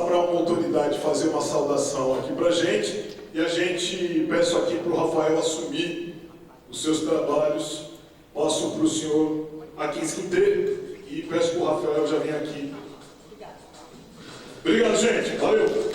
para uma autoridade fazer uma saudação aqui para a gente, e a gente peço aqui para o Rafael assumir os seus trabalhos. Passo para o senhor aqui em Quinteiro e peço para o Rafael já vir aqui. Obrigado, gente. Valeu.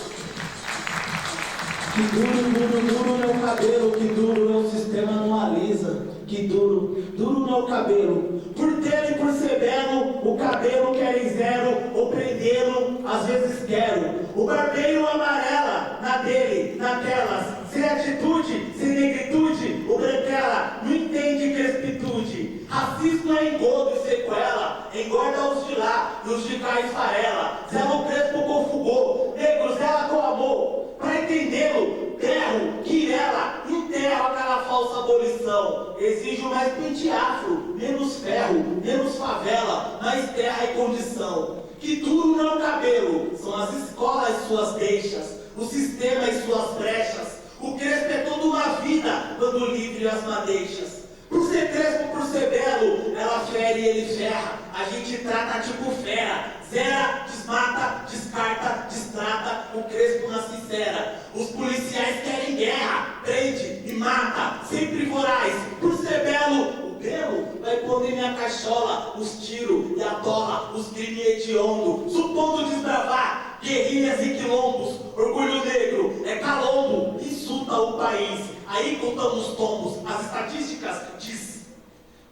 Que duro meu cabelo, que duro meu sistema não alisa. Que duro meu cabelo. Por ter e por ser belo, o cabelo querem zero, ou prendê-lo, às vezes quero. O barbeiro amarela, na dele, naquelas, sem atitude, sem negritude, o branquela não entende crespitude. Racismo é engodo e sequela, engorda os de lá e os de cá esfarela. Zelo crespo com fogor, negro zela com amor. Para entendê-lo, berro, quirela, enterro aquela falsa abolição. Exijo mais pente afro, menos ferro, menos favela, mais terra e condição. Que duro não é o cabelo, são as escolas e suas deixas, o sistema e suas brechas. O crespo é toda uma vida, quando livre as madeixas. Por ser crespo, por ser belo, ela fere e ele ferra. A gente trata tipo fera, zera, desmata, descarta, destrata, o crespo na sincera. Os policiais querem guerra, prende e mata, sempre voraz. Por ser belo, o belo vai pondo em minha cachola os tiros e atola os crimes hediondos, supondo desbravar guerrilhas e quilombos. Orgulho negro é calombo, insulta o país. Aí contamos tombos, as estatísticas diz: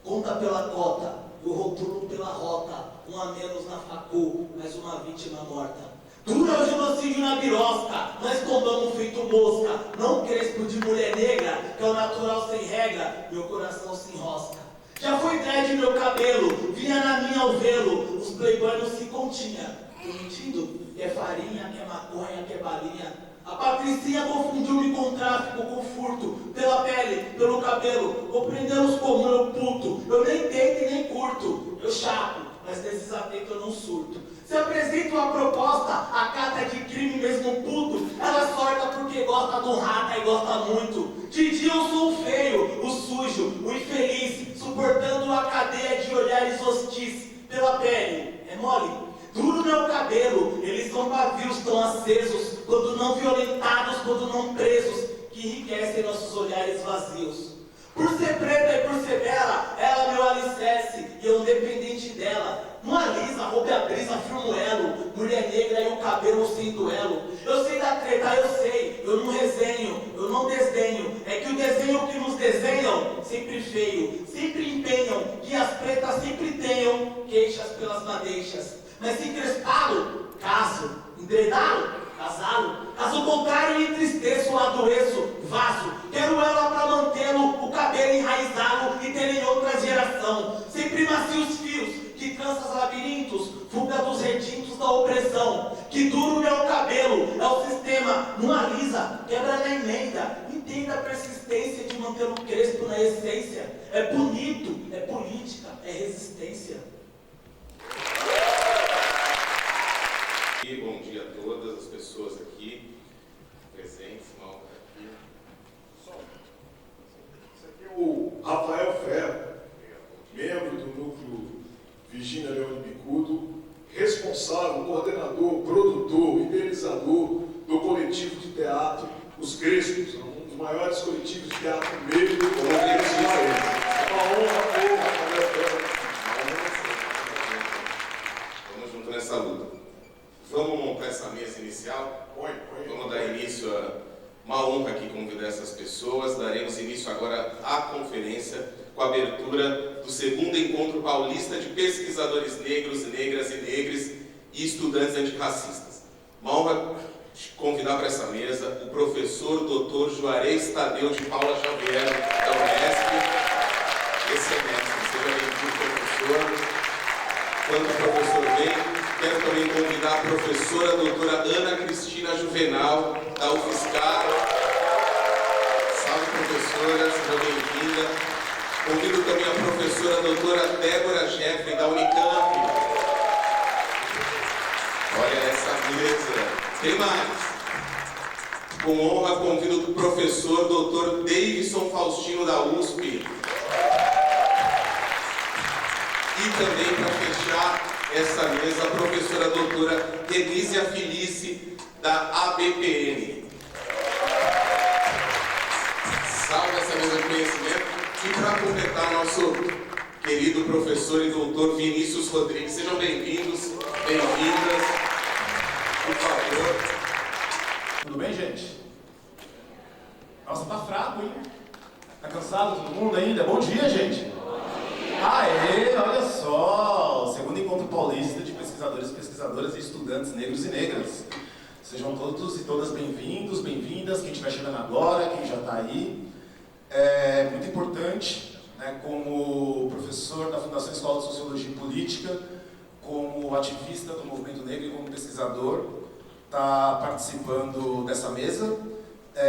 conta pela cota, o rótulo pela rota, um a menos na facu, mais uma vítima morta. Dura o genocídio na birosca, nós tombamos feito mosca. Não crespo de mulher negra, que é o natural sem regra, meu coração se enrosca. Já foi dread meu cabelo, vinha na minha ao velo, os playboy não se continha. Tô mentindo? Que é farinha, que é maconha, que é balinha. A Patricinha confundiu-me com tráfico, com furto, pela pele, pelo cabelo, vou prendê-los como eu puto. Eu nem tento e nem curto, eu chapo, mas desses atentos eu não surto. Se apresento uma proposta, a cata de crime mesmo puto, ela sorta porque gosta do rata e gosta muito. De dia eu sou o feio, o sujo, o infeliz, suportando a cadeia de olhares hostis. Pela pele, é mole? Duro meu cabelo, eles são pavios tão acesos, quando não violentados, quando não presos, que enriquecem nossos olhares vazios. Por ser preta e por ser bela, ela é meu alicerce, e eu dependente dela. Não alisa, roube a brisa, firmo elo, mulher negra e o cabelo sem duelo. Eu sei da treta, eu sei, eu não resenho, eu não desdenho. É que o desenho que nos desenham, sempre feio, sempre empenham, que as pretas sempre tenham queixas pelas madeixas. Mas se crespá-lo, caso, enredá-lo, casá-lo. Caso contrário, entristeço, adoeço, vaso. Quero ela para mantê-lo, o cabelo enraizá-lo e ter em outra geração. Sempre macios fios, que tranças labirintos, fuga dos retintos da opressão. Que duro é o cabelo, é o sistema, não alisa, quebra na emenda. Entenda a persistência de mantê-lo crespo na essência. É bonito, é política, é resistência. Bom dia a todas as pessoas aqui presentes, mal aqui. Esse aqui é o Rafael Ferro, membro do núcleo Virgínia Leone Bicudo, responsável, coordenador, produtor, idealizador do coletivo de teatro Os Crespos, um dos maiores coletivos de teatro negro do Brasil. É uma honra ter Rafael Ferro. Vamos junto nessa luta. Vamos montar essa mesa inicial? Vamos dar início a uma honra aqui convidar essas pessoas. Daremos início agora à conferência com a abertura do segundo encontro paulista de pesquisadores negros, negras e negres e estudantes antirracistas. Uma honra convidar para essa mesa o professor Dr. Juarez Tadeu de Paula Xavier, da Unesp. Excelência, seja bem-vindo, professor. Quando o professor vem, quero também convidar a professora doutora Ana Cristina Juvenal, da UFSCar. Salve, professora, seja bem-vinda. Convido também a professora doutora Débora Jeffrey, da Unicamp. Olha essa mesa. Tem mais. Com honra, convido o professor doutor Davidson Faustino, da USP. E também, para fechar, essa mesa a professora doutora Denise Felice, da ABPN. Salve essa mesa de conhecimento. E para completar, nosso querido professor e doutor Vinícius Rodrigues. Sejam bem-vindos, bem-vindas, por favor. Tudo bem, gente? Nossa, tá fraco, hein? Tá cansado todo mundo ainda? Bom dia, gente! Aê, olha só! Segundo encontro paulista de pesquisadores, pesquisadoras e estudantes negros e negras. Sejam todos e todas bem-vindos, bem-vindas, quem estiver chegando agora, quem já está aí. É muito importante, né, como professor da Fundação Escola de Sociologia e Política, como ativista do movimento negro e como pesquisador, estar participando dessa mesa.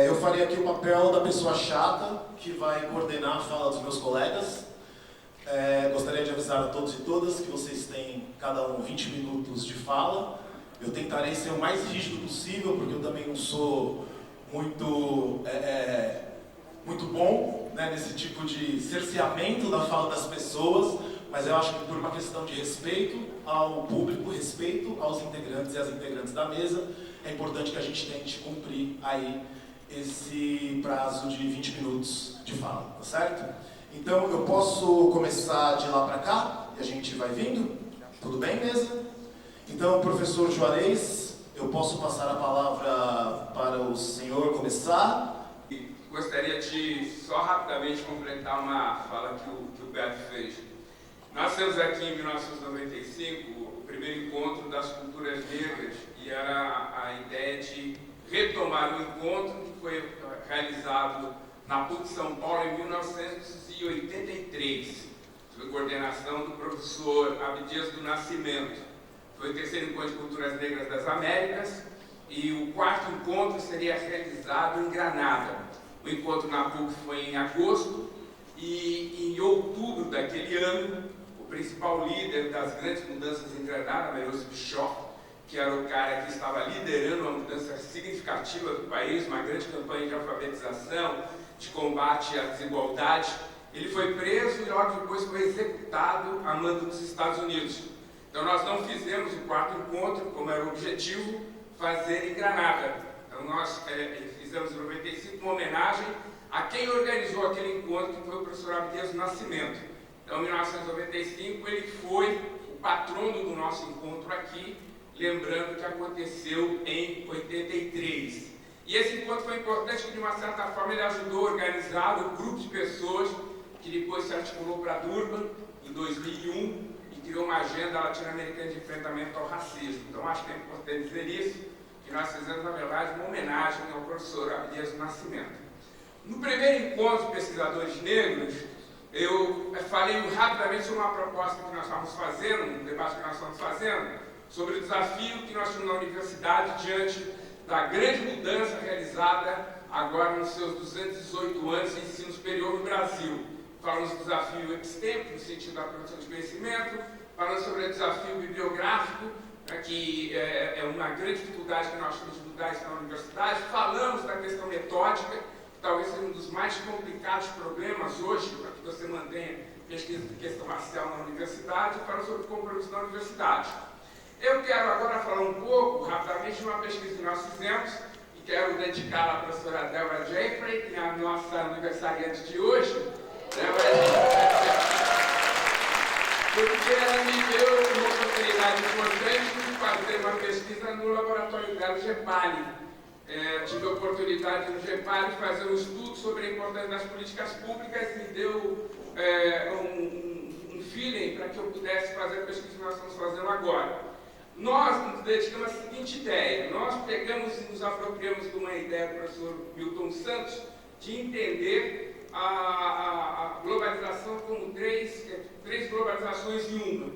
Eu farei aqui o papel da pessoa chata, que vai coordenar a fala dos meus colegas. Gostaria de avisar a todos e todas que vocês têm cada um 20 minutos de fala. Eu tentarei ser o mais rígido possível, porque eu também não sou muito bom, né, nesse tipo de cerceamento da fala das pessoas, mas eu acho que por uma questão de respeito ao público, respeito aos integrantes e às integrantes da mesa, é importante que a gente tente cumprir aí esse prazo de 20 minutos de fala, tá certo? Então eu posso começar de lá para cá e a gente vai vindo? Tudo bem, mesa? Então, professor Juarez, eu posso passar a palavra para o senhor começar? Gostaria de só rapidamente completar uma fala que o Beto fez. Nós temos aqui em 1995 o primeiro encontro das culturas negras e era a ideia de retomar o encontro que foi realizado na PUC São Paulo em 1983, sob coordenação do professor Abdias do Nascimento. Foi o terceiro encontro de culturas negras das Américas e o quarto encontro seria realizado em Granada. O encontro na PUC foi em agosto e em outubro daquele ano, o principal líder das grandes mudanças em Granada, Maroso Bischoff, que era o cara que estava liderando uma mudança significativa do país, uma grande campanha de alfabetização, de combate à desigualdade, ele foi preso e logo depois foi executado a mando dos Estados Unidos. Então nós não fizemos o quarto encontro, como era o objetivo, fazer em Granada. Então nós fizemos em 95 uma homenagem a quem organizou aquele encontro, que foi o professor Abdias do Nascimento. Então em 1995 ele foi o patrono do nosso encontro aqui, lembrando que aconteceu em 83. E esse encontro foi importante porque, de uma certa forma, ele ajudou a organizar um grupo de pessoas que depois se articulou para Durban, em 2001, e criou uma agenda latino-americana de enfrentamento ao racismo. Então, acho que é importante dizer isso, que nós fizemos, na verdade, uma homenagem ao professor Abdias do Nascimento. No primeiro encontro de pesquisadores negros, eu falei rapidamente sobre uma proposta que nós estávamos fazendo, um debate que nós estávamos fazendo, sobre o desafio que nós tínhamos na universidade diante da grande mudança realizada agora nos seus 218 anos de ensino superior no Brasil. Falamos do desafio epistemológico, no sentido da produção de conhecimento, falamos sobre o desafio bibliográfico, que é uma grande dificuldade que nós temos de mudar isso na universidade. Falamos da questão metódica, que talvez seja um dos mais complicados problemas hoje, para que você mantenha pesquisa de questão racial na universidade, e falamos sobre o compromisso da universidade. Eu quero agora falar um pouco, rapidamente, de uma pesquisa que nós fizemos, e quero dedicá-la à professora Débora Jeffrey, que é a nossa aniversariante de hoje. Débora porque ela me deu uma oportunidade importante de fazer uma pesquisa no laboratório dela, o GEPALI. Tive a oportunidade no GEPALI de fazer um estudo sobre a importância das políticas públicas e me deu um feeling para que eu pudesse fazer a pesquisa que nós estamos fazendo agora. Nós nos dedicamos à seguinte ideia: nós pegamos e nos apropriamos de uma ideia do professor Milton Santos de entender a globalização como três globalizações em uma.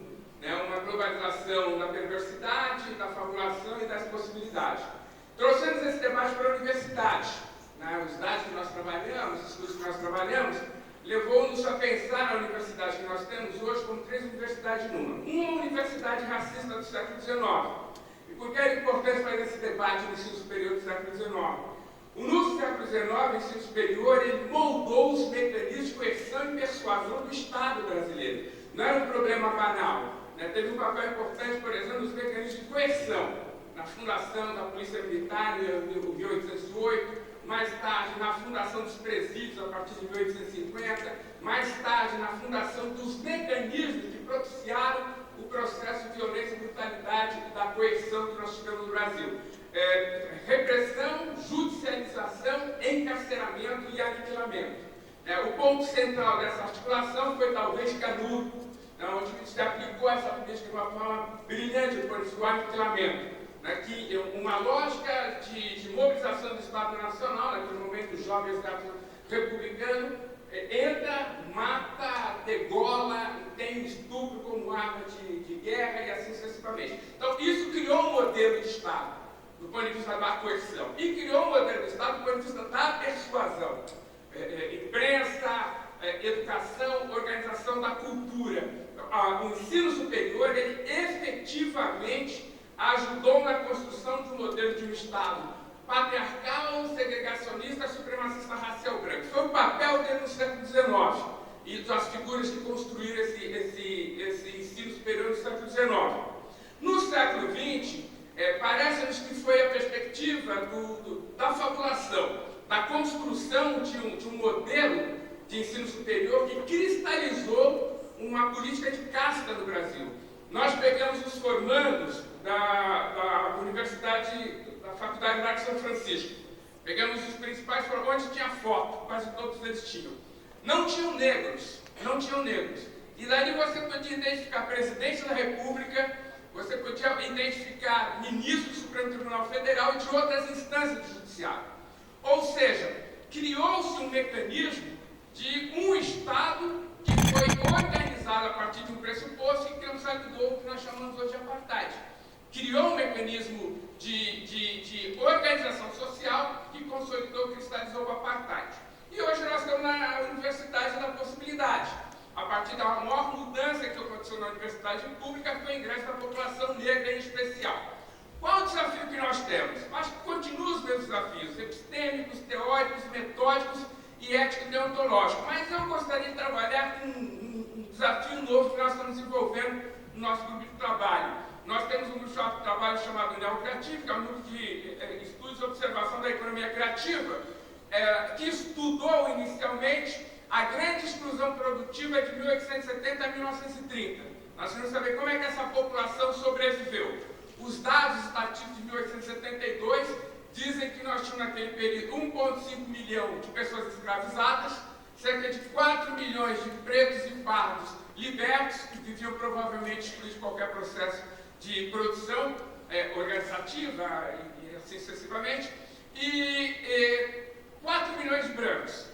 Né? Uma globalização da perversidade, da fabulação e das possibilidades. Trouxemos esse debate para a universidade. Né? Os dados que nós trabalhamos, os estudos que nós trabalhamos, levou-nos a pensar na universidade que nós temos hoje como três universidades em uma. Uma universidade racista do século XIX. E por que é importante fazer esse debate no ensino superior do século XIX? No século XIX, o ensino superior, ele moldou os mecanismos de coerção e persuasão do Estado brasileiro. Não era um problema banal. né, teve um papel importante, por exemplo, nos mecanismos de coerção, na fundação da Polícia Militar em 1808, mais tarde na fundação dos presídios a partir de 1850, mais tarde na fundação dos mecanismos que propiciaram o processo de violência e brutalidade da coerção que nós tivemos no Brasil. Repressão, judicialização, encarceramento e aniquilamento. O ponto central dessa articulação foi talvez Canudo, onde se aplicou essa política de uma forma brilhante depois do aniquilamento. Que uma lógica de mobilização do Estado Nacional, naquele momento o jovem Estado republicano, entra, mata, degola, tem estupro como arma de guerra e assim sucessivamente. Então isso criou um modelo de Estado, do ponto de vista da coerção, e criou um modelo de Estado do ponto de vista da persuasão. Imprensa, educação, organização da cultura. O ensino superior, ele efetivamente ajudou na construção de um modelo de um Estado patriarcal, segregacionista, supremacista racial branco. Foi o papel dele no século XIX e das figuras que construíram esse ensino superior no século XIX. No século XX, parece-nos que foi a perspectiva da fabulação, da construção de um modelo de ensino superior que cristalizou uma política de casta no Brasil. Nós pegamos os formandos da Universidade, da Faculdade de São Francisco. Pegamos os principais, onde tinha foto, quase todos eles tinham. Não tinham negros. E dali você podia identificar presidente da República, você podia identificar ministro do Supremo Tribunal Federal e de outras instâncias do Judiciário. Ou seja, criou-se um mecanismo de um Estado que foi organizado a partir de um pressuposto e que consolidou o que nós chamamos hoje de apartheid. Criou um mecanismo de organização social que consolidou e cristalizou o apartheid. E hoje nós estamos na Universidade da Possibilidade. A partir da maior mudança que aconteceu na universidade pública foi o ingresso da população negra em especial. Qual o desafio que nós temos? Acho que continuam os mesmos desafios, epistêmicos, teóricos, metódicos e ético-deontológicos. Mas eu gostaria de trabalhar com um desafio novo que nós estamos desenvolvendo no nosso grupo de trabalho. Nós temos um grupo de trabalho chamado União Criativa, que é um grupo de estudos e observação da economia criativa, que estudou inicialmente a grande exclusão produtiva de 1870 a 1930. Nós queremos saber como é que essa população sobreviveu. Os dados estatísticos de 1872 dizem que nós tínhamos naquele período 1,5 milhão de pessoas escravizadas, cerca de 4 milhões de pretos e pardos libertos, que viviam provavelmente excluídos de qualquer processo de produção organizativa e assim sucessivamente, e 4 milhões de brancos.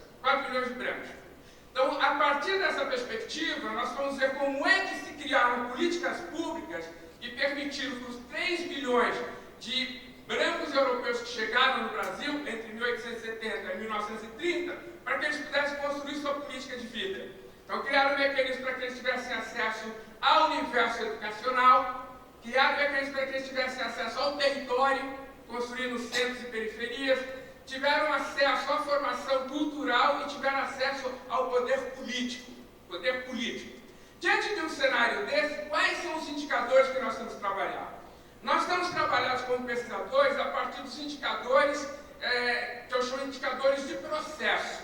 Então, a partir dessa perspectiva, nós vamos ver como é que se criaram políticas públicas que permitiram que os 3 milhões de brancos europeus que chegaram no Brasil entre 1870 e 1930, para que eles pudessem construir sua política de vida. Então, criaram mecanismos para que eles tivessem acesso ao universo educacional, criaram mecanismos para que eles tivessem acesso ao território, construindo centros e periferias, tiveram acesso à formação cultural e tiveram acesso ao poder político. Diante de um cenário desse, quais são os indicadores que nós temos que trabalhar? Nós estamos trabalhando como pesquisadores a partir dos indicadores, que eu chamo de indicadores de processo.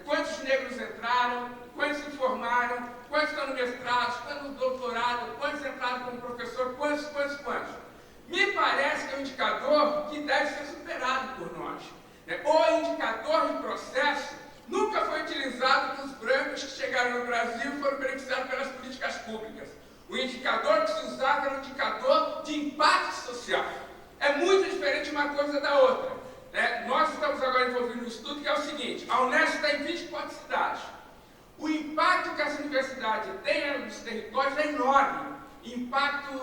Quantos negros entraram, quantos se formaram, quantos estão no mestrado, quantos no doutorado, quantos entraram como professor, quantos. Me parece que é um indicador que deve ser superado por nós. O indicador de processo nunca foi utilizado pelos brancos que chegaram no Brasil e foram beneficiados pelas políticas públicas. O indicador que se usava era um indicador de impacto social. É muito diferente uma coisa da outra. Nós estamos agora envolvidos num estudo que é o seguinte: a Unesp está em 24 cidades. O impacto que essa universidade tem nos territórios é enorme. Impacto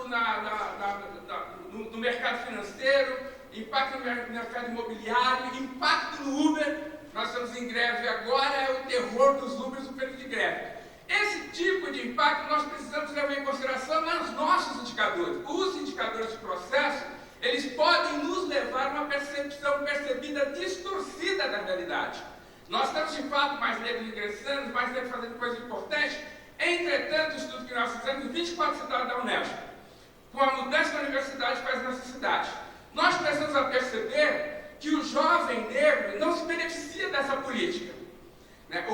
no mercado financeiro, impacto no mercado imobiliário, impacto no Uber. Nós estamos em greve agora, é o terror dos Ubers no período de greve. Esse tipo de impacto nós precisamos levar em consideração nos nossos indicadores. Os indicadores de processo, eles podem nos levar a uma percepção percebida distorcida da realidade. Nós temos de fato mais negros ingressando, mais negros fazendo coisas importantes, em Entretanto, o estudo que nós fizemos em 24 cidades da Unesp, com a mudança que a universidade faz nessa cidade, nós começamos a perceber que o jovem negro não se beneficia dessa política. Né?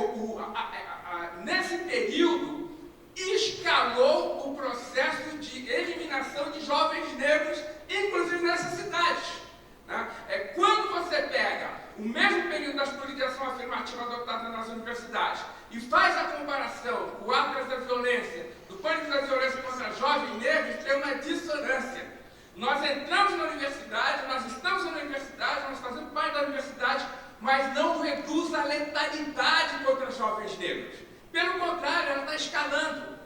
Nesse período, escalou o processo de eliminação de jovens negros, inclusive nessas cidades. Né? Quando você pega o mesmo período das políticas de ação afirmativa adotadas nas universidades e faz a comparação com o ato da violência, do ponto de vista da violência contra jovens negros, tem uma dissonância. Nós entramos na universidade, nós estamos na universidade, nós fazemos parte da universidade, mas não reduz a letalidade contra jovens negros. Pelo contrário, ela está escalando.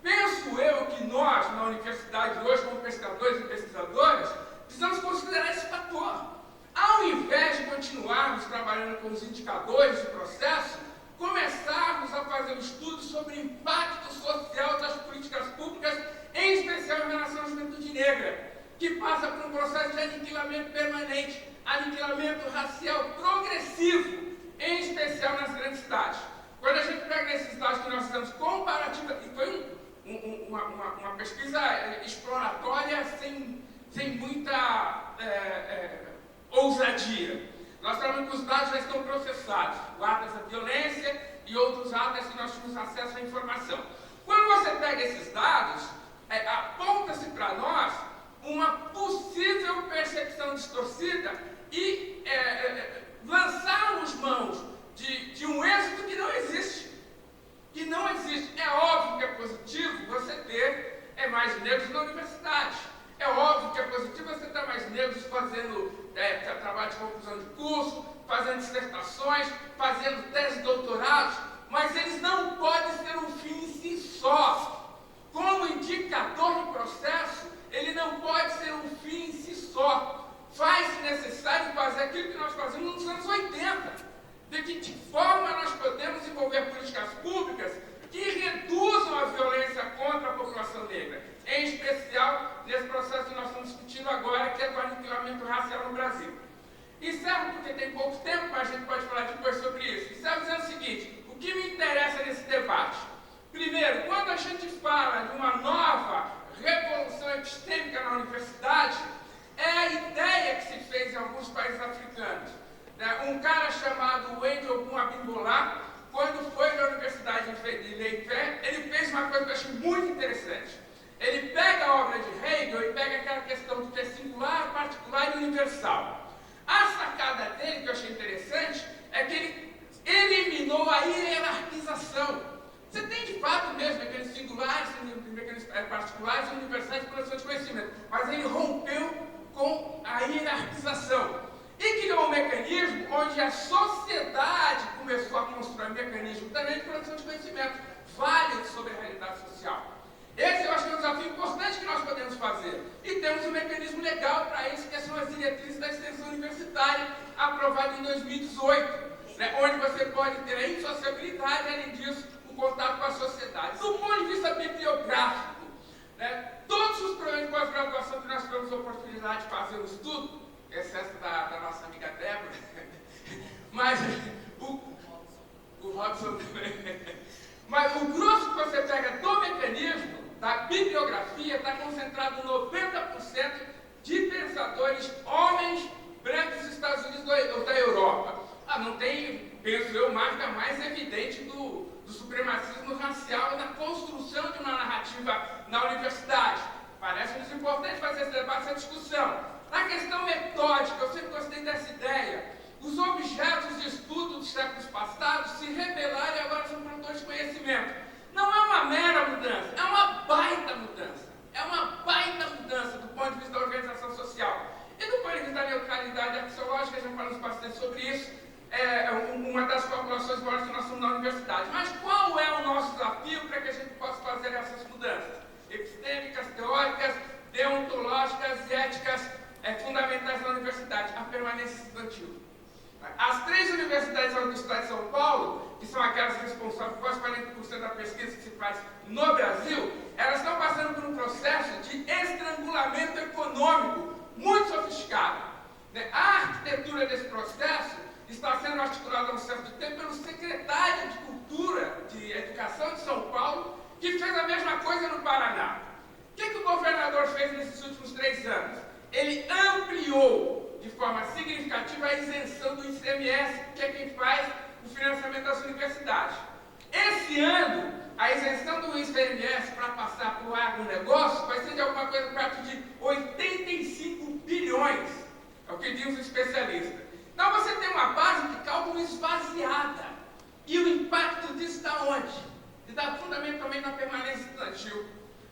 Penso eu que nós, na universidade hoje, como pesquisadores e pesquisadoras, precisamos considerar esse fator. Ao invés de continuarmos trabalhando com os indicadores do processo, começarmos a fazer um estudo sobre o impacto social das políticas públicas, em especial em relação à juventude negra, que passa por um processo de aniquilamento permanente, aniquilamento racial progressivo, em especial nas grandes cidades. Quando a gente pega esses dados que nós fizemos comparativa, e foi uma pesquisa exploratória sem muita ousadia. Nós falamos que os dados já estão processados, o Atlas da Violência e outros atlas que nós tínhamos acesso à informação. Quando você pega esses dados, aponta-se para nós uma possível percepção distorcida e lançarmos mãos de um êxito que não existe. Que não existe. É óbvio que é positivo você ter mais negros na universidade. É óbvio que é positivo você ter mais negros fazendo trabalho de conclusão de curso, fazendo dissertações, fazendo tese de doutorados, mas eles não podem ser um fim em si só. Como indicador do processo, ele não pode ser um fim em si só. Faz-se necessário fazer aquilo que nós fazíamos nos anos 80. De que forma nós podemos desenvolver políticas públicas que reduzam a violência contra a população negra, em especial nesse processo que nós estamos discutindo agora, que é do aniquilamento racial no Brasil. E serve porque tem pouco tempo, mas a gente pode falar depois sobre isso. E serve dizendo o seguinte: o que me interessa nesse debate? Primeiro, quando a gente fala de uma nova revolução epistêmica na universidade, é a ideia que se fez em alguns países africanos. Um cara chamado Wendell Abimbola, quando foi na Universidade de Leifé, ele fez uma coisa que eu achei muito interessante. Ele pega a obra de Hegel e pega aquela questão do que é singular, particular e universal. A sacada dele, que eu achei interessante, é que ele eliminou a hierarquização. Você tem de fato mesmo aqueles singulares, aqueles particulares e universais de produção de conhecimento, mas ele rompeu com a hierarquização. E criou um mecanismo onde a sociedade começou a construir um mecanismo também de produção de conhecimento válido sobre a realidade social. Esse eu acho que é um desafio importante que nós podemos fazer. E temos um mecanismo legal para isso, que são as diretrizes da extensão universitária, aprovada em 2018, onde você pode ter a insociabilidade, além disso, o contato com a sociedade. Do ponto de vista bibliográfico, todos os programas de pós-graduação que nós tivemos a oportunidade de fazer um estudo, excesso da nossa amiga Débora, mas o Robson também. Mas o grosso que você pega do mecanismo, da bibliografia, está concentrado em 90% de pensadores homens brancos dos Estados Unidos ou da Europa. Não tem, penso eu, marca mais evidente do supremacismo racial na construção de uma narrativa na universidade. Parece-nos importante fazer esse debate, essa discussão. Na questão metódica, eu sempre gostei dessa ideia. Os objetos de estudo dos séculos passados se rebelaram e agora são produtores de conhecimento. Não é uma mera mudança, é uma baita mudança. É uma baita mudança do ponto de vista da organização social. E do ponto de vista da neutralidade axiológica, já falamos bastante sobre isso, é uma das formulações maiores que nós temos na universidade. Mas qual é o nosso desafio para que a gente possa fazer essas mudanças? Epistêmicas, teóricas, deontológicas e éticas fundamentais na universidade, a permanência estudantil. As 3 universidades do estado de São Paulo, que são aquelas responsáveis por quase 40% da pesquisa que se faz no Brasil, elas estão passando por um processo de estrangulamento econômico muito sofisticado. A arquitetura desse processo está sendo articulada há um certo tempo pelo secretário de Cultura, de Educação de São Paulo, que forma significativa a isenção do ICMS, que é quem faz o financiamento das universidades. Esse ano, a isenção do ICMS para passar para o agronegócio vai ser de alguma coisa perto de 85 bilhões, é o que dizem os especialistas. Então você tem uma base de cálculo esvaziada. E o impacto disso está onde? Está fundamentalmente na permanência estudantil.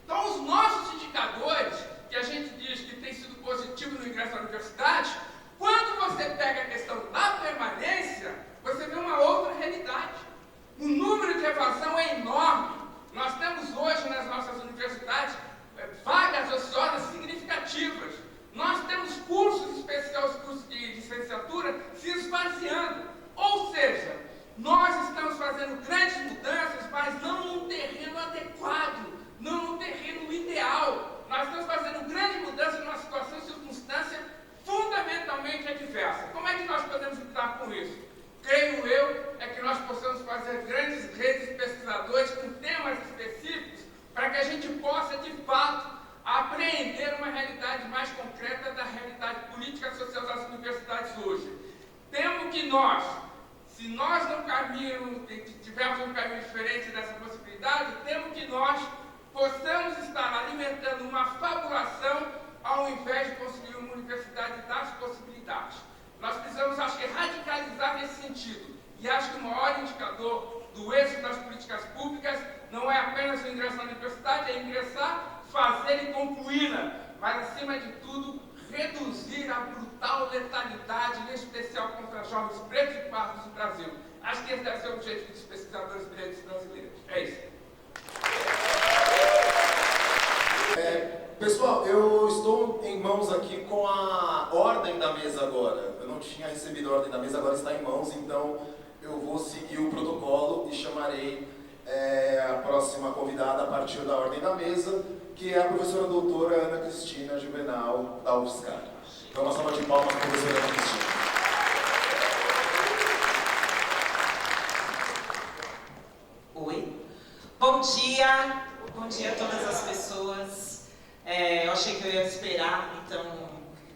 Então os nossos indicadores, que a gente diz que tem sido positivo no ingresso à universidade, quando você pega a questão da permanência, você vê uma outra realidade. O número de evasão é enorme. Nós temos hoje nas nossas universidades vagas ociosas significativas. Nós temos cursos especiais, cursos de licenciatura se esvaziando. Ou seja, nós estamos fazendo grandes mudanças, mas não num terreno adequado, não num terreno ideal. Nós estamos fazendo grande mudança numa situação e circunstância fundamentalmente adversa. Como é que nós podemos lidar com isso? Creio eu, é que nós possamos fazer grandes redes de pesquisadores com temas específicos para que a gente possa, de fato, apreender uma realidade mais concreta da realidade política e social das universidades hoje. Temo que nós, se nós não tivermos um caminho diferente dessa possibilidade, temo que nós possamos estar alimentando uma fabulação ao invés de construir uma universidade das possibilidades. Nós precisamos, acho que, radicalizar nesse sentido. E acho que o maior indicador do êxito das políticas públicas não é apenas o ingresso na universidade, é ingressar, fazer e concluí-la, mas, acima de tudo, reduzir a brutal letalidade, em especial contra jovens pretos e pardos do Brasil. Acho que esse deve ser o objetivo dos pesquisadores brilhantes brasileiros. É isso. Pessoal, eu estou em mãos aqui com a ordem da mesa agora. Eu não tinha recebido a ordem da mesa, agora está em mãos, então eu vou seguir o protocolo e chamarei a próxima convidada a partir da ordem da mesa, que é a professora doutora Ana Cristina Juvenal, da UFSCar. Então, uma salva de palmas para a professora Ana Cristina. Oi. Bom dia a todas as pessoas. Eu achei que eu ia esperar, então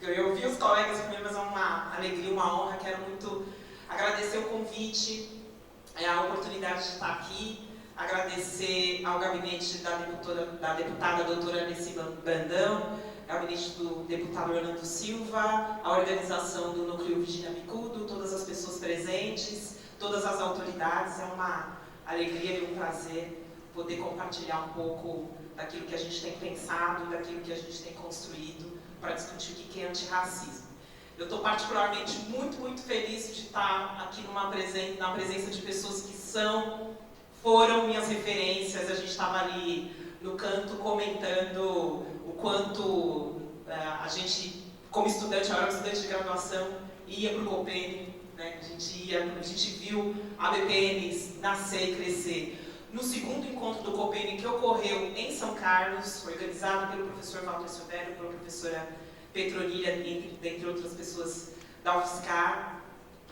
eu ouvi os colegas primeiro, mas é uma alegria, uma honra. Quero muito agradecer o convite, a oportunidade de estar aqui, agradecer ao gabinete da deputada doutora Alice Brandão, gabinete do deputado Orlando Silva, a organização do Núcleo Virginia Bicudo, todas as pessoas presentes, todas as autoridades. É uma alegria e um prazer poder compartilhar um pouco daquilo que a gente tem pensado, daquilo que a gente tem construído para discutir o que é antirracismo. Eu estou particularmente muito feliz de estar aqui na presença de pessoas que foram minhas referências. A gente estava ali no canto comentando o quanto a gente, como estudante, eu era estudante de graduação, ia para o COPEN, né? A gente viu a BPN nascer e crescer. No segundo encontro do COPEN, que ocorreu em São Carlos, organizado pelo professor Walter Silvério, pela professora Petronilha, dentre outras pessoas da UFSCar.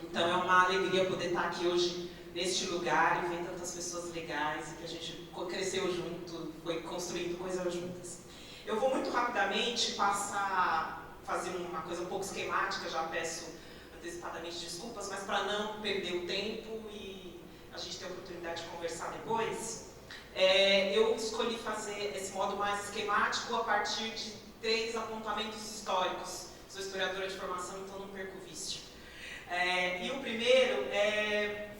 Então é uma alegria poder estar aqui hoje neste lugar e ver tantas pessoas legais e que a gente cresceu junto, foi construindo coisas juntas. Eu vou muito rapidamente fazer uma coisa um pouco esquemática, já peço antecipadamente desculpas, mas para não perder o tempo e a gente ter a oportunidade de conversar depois, eu escolhi fazer esse modo mais esquemático a partir de 3 apontamentos históricos. Sou historiadora de formação, então não perco o vício. E o primeiro é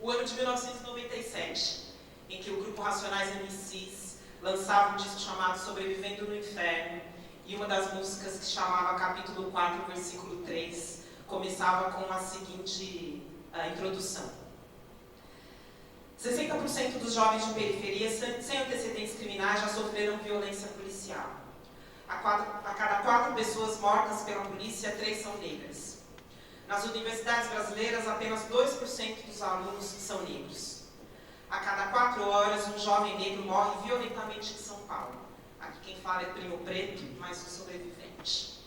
o ano de 1997, em que o grupo Racionais MCs lançava um disco chamado Sobrevivendo no Inferno, e uma das músicas, que chamava Capítulo 4, versículo 3, começava com a seguinte introdução. 60% dos jovens de periferia sem antecedentes criminais já sofreram violência policial. A cada 4 pessoas mortas pela polícia, 3 são negras. Nas universidades brasileiras, apenas 2% dos alunos são negros. A cada 4 horas, um jovem negro morre violentamente em São Paulo. Aqui quem fala é Primo Preto, mas um sobrevivente.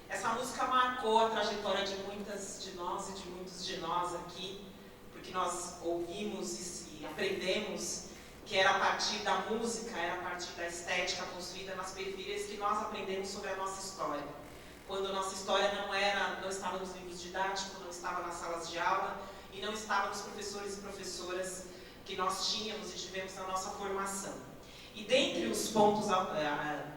Essa música marcou a trajetória de muitas de nós e de muitos de nós aqui, porque nós ouvimos e aprendemos que era a partir da música, era a partir da estética construída nas periferias que nós aprendemos sobre a nossa história. Quando a nossa história não e não estava nos professores e professoras que nós tínhamos e tivemos na nossa formação. E dentre os pontos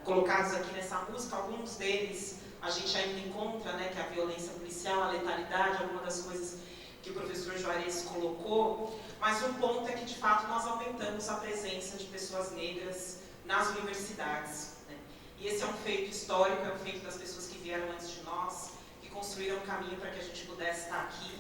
colocados aqui nessa música, alguns deles a gente ainda encontra, né, que é a violência policial, a letalidade, algumas das coisas que o professor Juarez colocou, mas um ponto é que, de fato, nós aumentamos a presença de pessoas negras nas universidades, né? E esse é um feito histórico, é um feito das pessoas que vieram antes de nós, que construíram um caminho para que a gente pudesse estar aqui,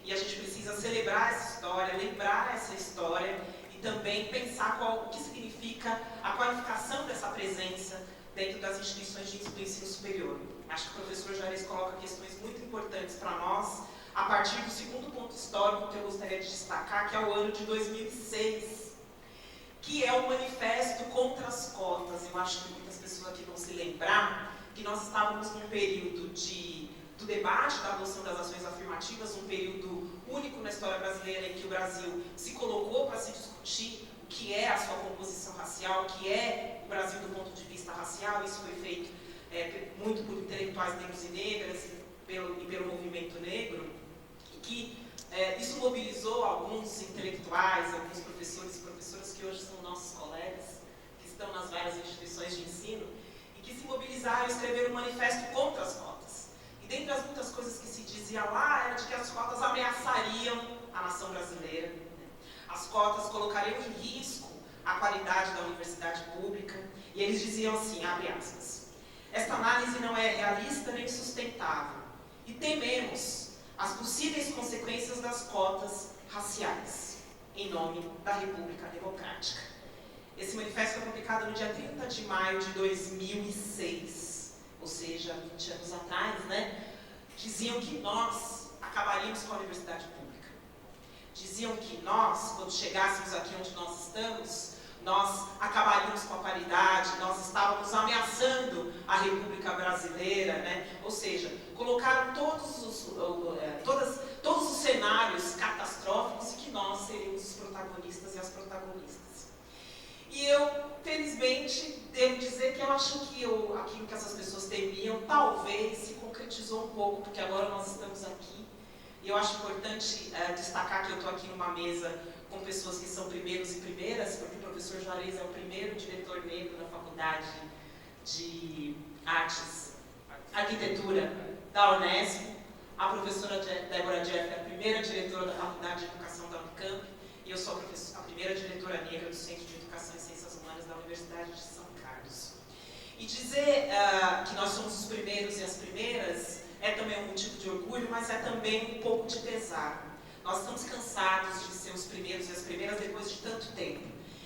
e a gente precisa celebrar essa história, lembrar essa história, e também pensar o que significa a qualificação dessa presença dentro das instituições de ensino superior. Acho que o professor Juarez coloca questões muito importantes para nós, a partir do segundo ponto histórico que eu gostaria de destacar, que é o ano de 2006, que é o Manifesto contra as Cotas. Eu acho que muitas pessoas aqui vão se lembrar que nós estávamos num período do debate da adoção das ações afirmativas, um período único na história brasileira em que o Brasil se colocou para se discutir o que é a sua composição racial, o que é o Brasil do ponto de vista racial. Isso foi feito muito por intelectuais negros e negras e pelo movimento negro, e que isso mobilizou alguns intelectuais, alguns professores e professoras que hoje são nossos colegas, que estão nas várias instituições de ensino, e que se mobilizaram e escreveram um manifesto contra as cotas. E dentre as muitas coisas que se dizia lá, era de que as cotas ameaçariam a nação brasileira, né? As cotas colocariam em risco a qualidade da universidade pública, e eles diziam assim, abre aspas, esta análise não é realista nem sustentável, e tememos as possíveis consequências das cotas raciais, em nome da República Democrática. Esse manifesto foi publicado no dia 30 de maio de 2006, ou seja, 20 anos atrás, né? Diziam que nós acabaríamos com a universidade pública. Diziam que nós, quando chegássemos aqui onde nós estamos, nós acabaríamos com a paridade, nós estávamos ameaçando a República Brasileira, né? Ou seja, colocaram todos os cenários catastróficos e que nós seríamos os protagonistas e as protagonistas. E eu, felizmente, devo dizer que eu acho que aquilo que essas pessoas temiam talvez se concretizou um pouco, porque agora nós estamos aqui. E eu acho importante destacar que eu estou aqui numa mesa com pessoas que são primeiros e primeiras, porque o professor Juarez é o primeiro diretor negro na Faculdade de Artes, Arquitetura da Unesp, a professora Débora Jeff é a primeira diretora da Faculdade de Educação da Unicamp, e eu sou a primeira diretora negra do Centro de Educação e Ciências Humanas da Universidade de São Carlos. E dizer que nós somos os primeiros e as primeiras é também um motivo de orgulho, mas é também um pouco de pesar. Nós estamos cansados de ser os primeiros e as primeiras depois de tanto tempo.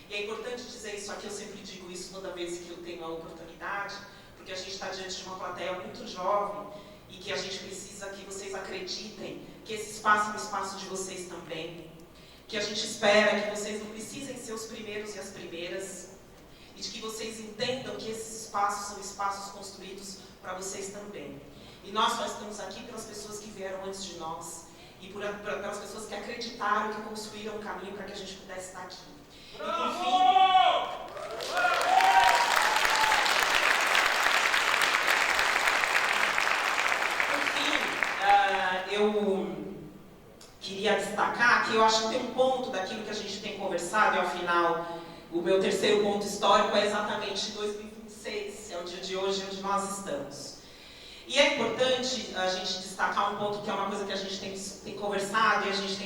E é importante dizer isso aqui, eu sempre digo isso toda vez que eu tenho a oportunidade, porque a gente está diante de uma plateia muito jovem e que a gente precisa que vocês acreditem que esse espaço é um espaço de vocês também, que a gente espera que vocês não precisem ser os primeiros e as primeiras, e de que vocês entendam que esses espaços são espaços construídos para vocês também. E nós só estamos aqui pelas pessoas que vieram antes de nós, e pelas pessoas que acreditaram, que construíram um caminho para que a gente pudesse estar aqui. E por fim, eu queria destacar que eu acho que tem um ponto daquilo que a gente tem conversado, e afinal, o meu terceiro ponto histórico é exatamente 2026, é o dia de hoje onde nós estamos. E é importante a gente destacar um ponto que é uma coisa que a gente tem conversado e a gente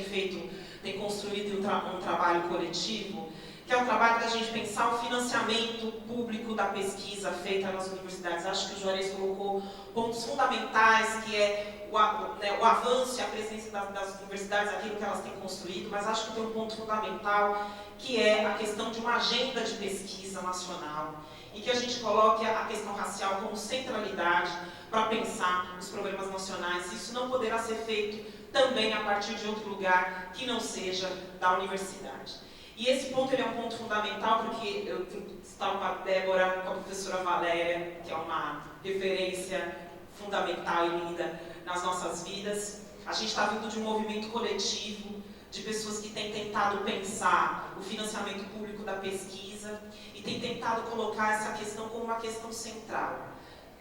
tem construído um trabalho coletivo, que é o trabalho da gente pensar o financiamento público da pesquisa feita nas universidades. Acho que o Juarez colocou pontos fundamentais, que é o avanço e a presença das universidades, aquilo que elas têm construído, mas acho que tem um ponto fundamental, que é a questão de uma agenda de pesquisa nacional, e que a gente coloque a questão racial como centralidade para pensar os problemas nacionais. Isso não poderá ser feito também a partir de outro lugar que não seja da universidade. E esse ponto ele é um ponto fundamental, porque eu estava com a Débora, com a professora Valéria, que é uma referência fundamental e linda nas nossas vidas. A gente está vindo de um movimento coletivo de pessoas que têm tentado pensar o financiamento público da pesquisa e têm tentado colocar essa questão como uma questão central.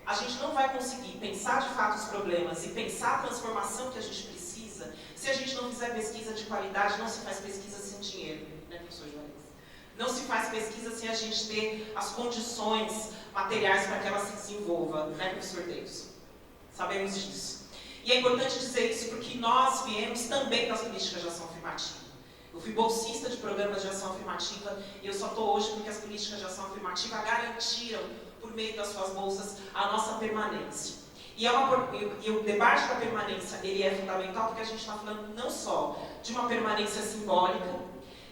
A gente não vai conseguir pensar de fato os problemas e pensar a transformação que a gente precisa pesquisa. Se a gente não fizer pesquisa de qualidade, não se faz pesquisa sem dinheiro, né, professor Juarez? Não se faz pesquisa sem a gente ter as condições materiais para que ela se desenvolva, né, professor Deus? Sabemos disso. E é importante dizer isso porque nós viemos também das políticas de ação afirmativa. Eu fui bolsista de programas de ação afirmativa e eu só estou hoje porque as políticas de ação afirmativa garantiram, por meio das suas bolsas, a nossa permanência. E o debate da permanência ele é fundamental porque a gente está falando não só de uma permanência simbólica,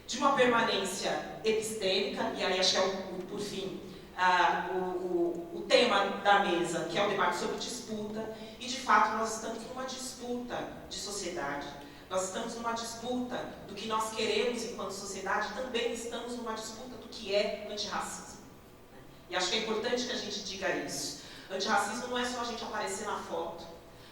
de uma permanência epistêmica, e aí acho que é, por fim, o tema da mesa, que é o debate sobre disputa, e de fato nós estamos numa disputa de sociedade. Nós estamos numa disputa do que nós queremos enquanto sociedade, também estamos numa disputa do que é antirracismo. E acho que é importante que a gente diga isso. Antirracismo não é só a gente aparecer na foto.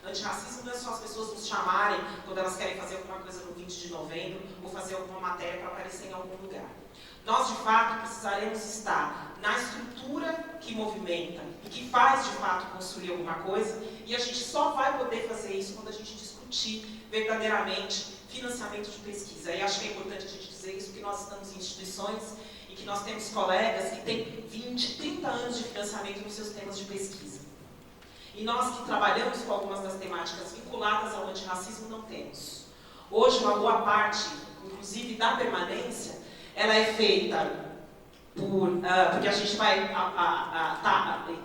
Antirracismo não é só as pessoas nos chamarem quando elas querem fazer alguma coisa no 20 de novembro ou fazer alguma matéria para aparecer em algum lugar. Nós, de fato, precisaremos estar na estrutura que movimenta e que faz, de fato, construir alguma coisa, e a gente só vai poder fazer isso quando a gente discutir verdadeiramente financiamento de pesquisa. E acho que é importante a gente dizer isso, porque nós estamos em instituições e que nós temos colegas que têm 20, 30 anos de financiamento nos seus temas de pesquisa. E nós que trabalhamos com algumas das temáticas vinculadas ao antirracismo não temos. Hoje, uma boa parte, inclusive da permanência, ela é feita porque a gente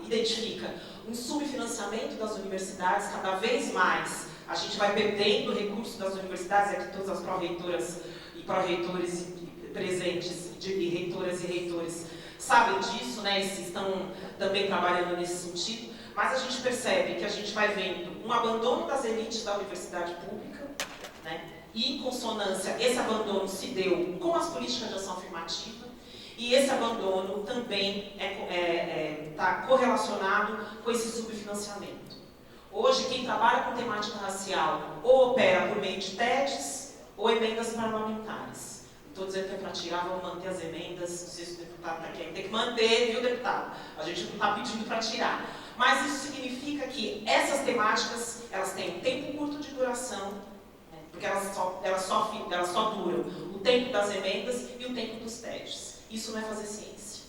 identifica um subfinanciamento das universidades, cada vez mais a gente vai perdendo recursos das universidades, aqui todas as pró-reitoras e pró-reitores presentes, e reitoras e reitores, sabem disso, né, e estão também trabalhando nesse sentido, mas a gente percebe que a gente vai vendo um abandono das elites da universidade pública, né, e em consonância esse abandono se deu com as políticas de ação afirmativa, e esse abandono também está correlacionado com esse subfinanciamento. Hoje, quem trabalha com temática racial ou opera por meio de TEDs ou emendas parlamentares. Não estou dizendo que é para tirar, vamos manter as emendas, não sei se o deputado está aqui, tem que manter, viu, deputado? A gente não está pedindo para tirar. Mas isso significa que essas temáticas, elas têm um tempo curto de duração, né, porque elas só duram o tempo das emendas e o tempo dos TEDs. Isso não é fazer ciência.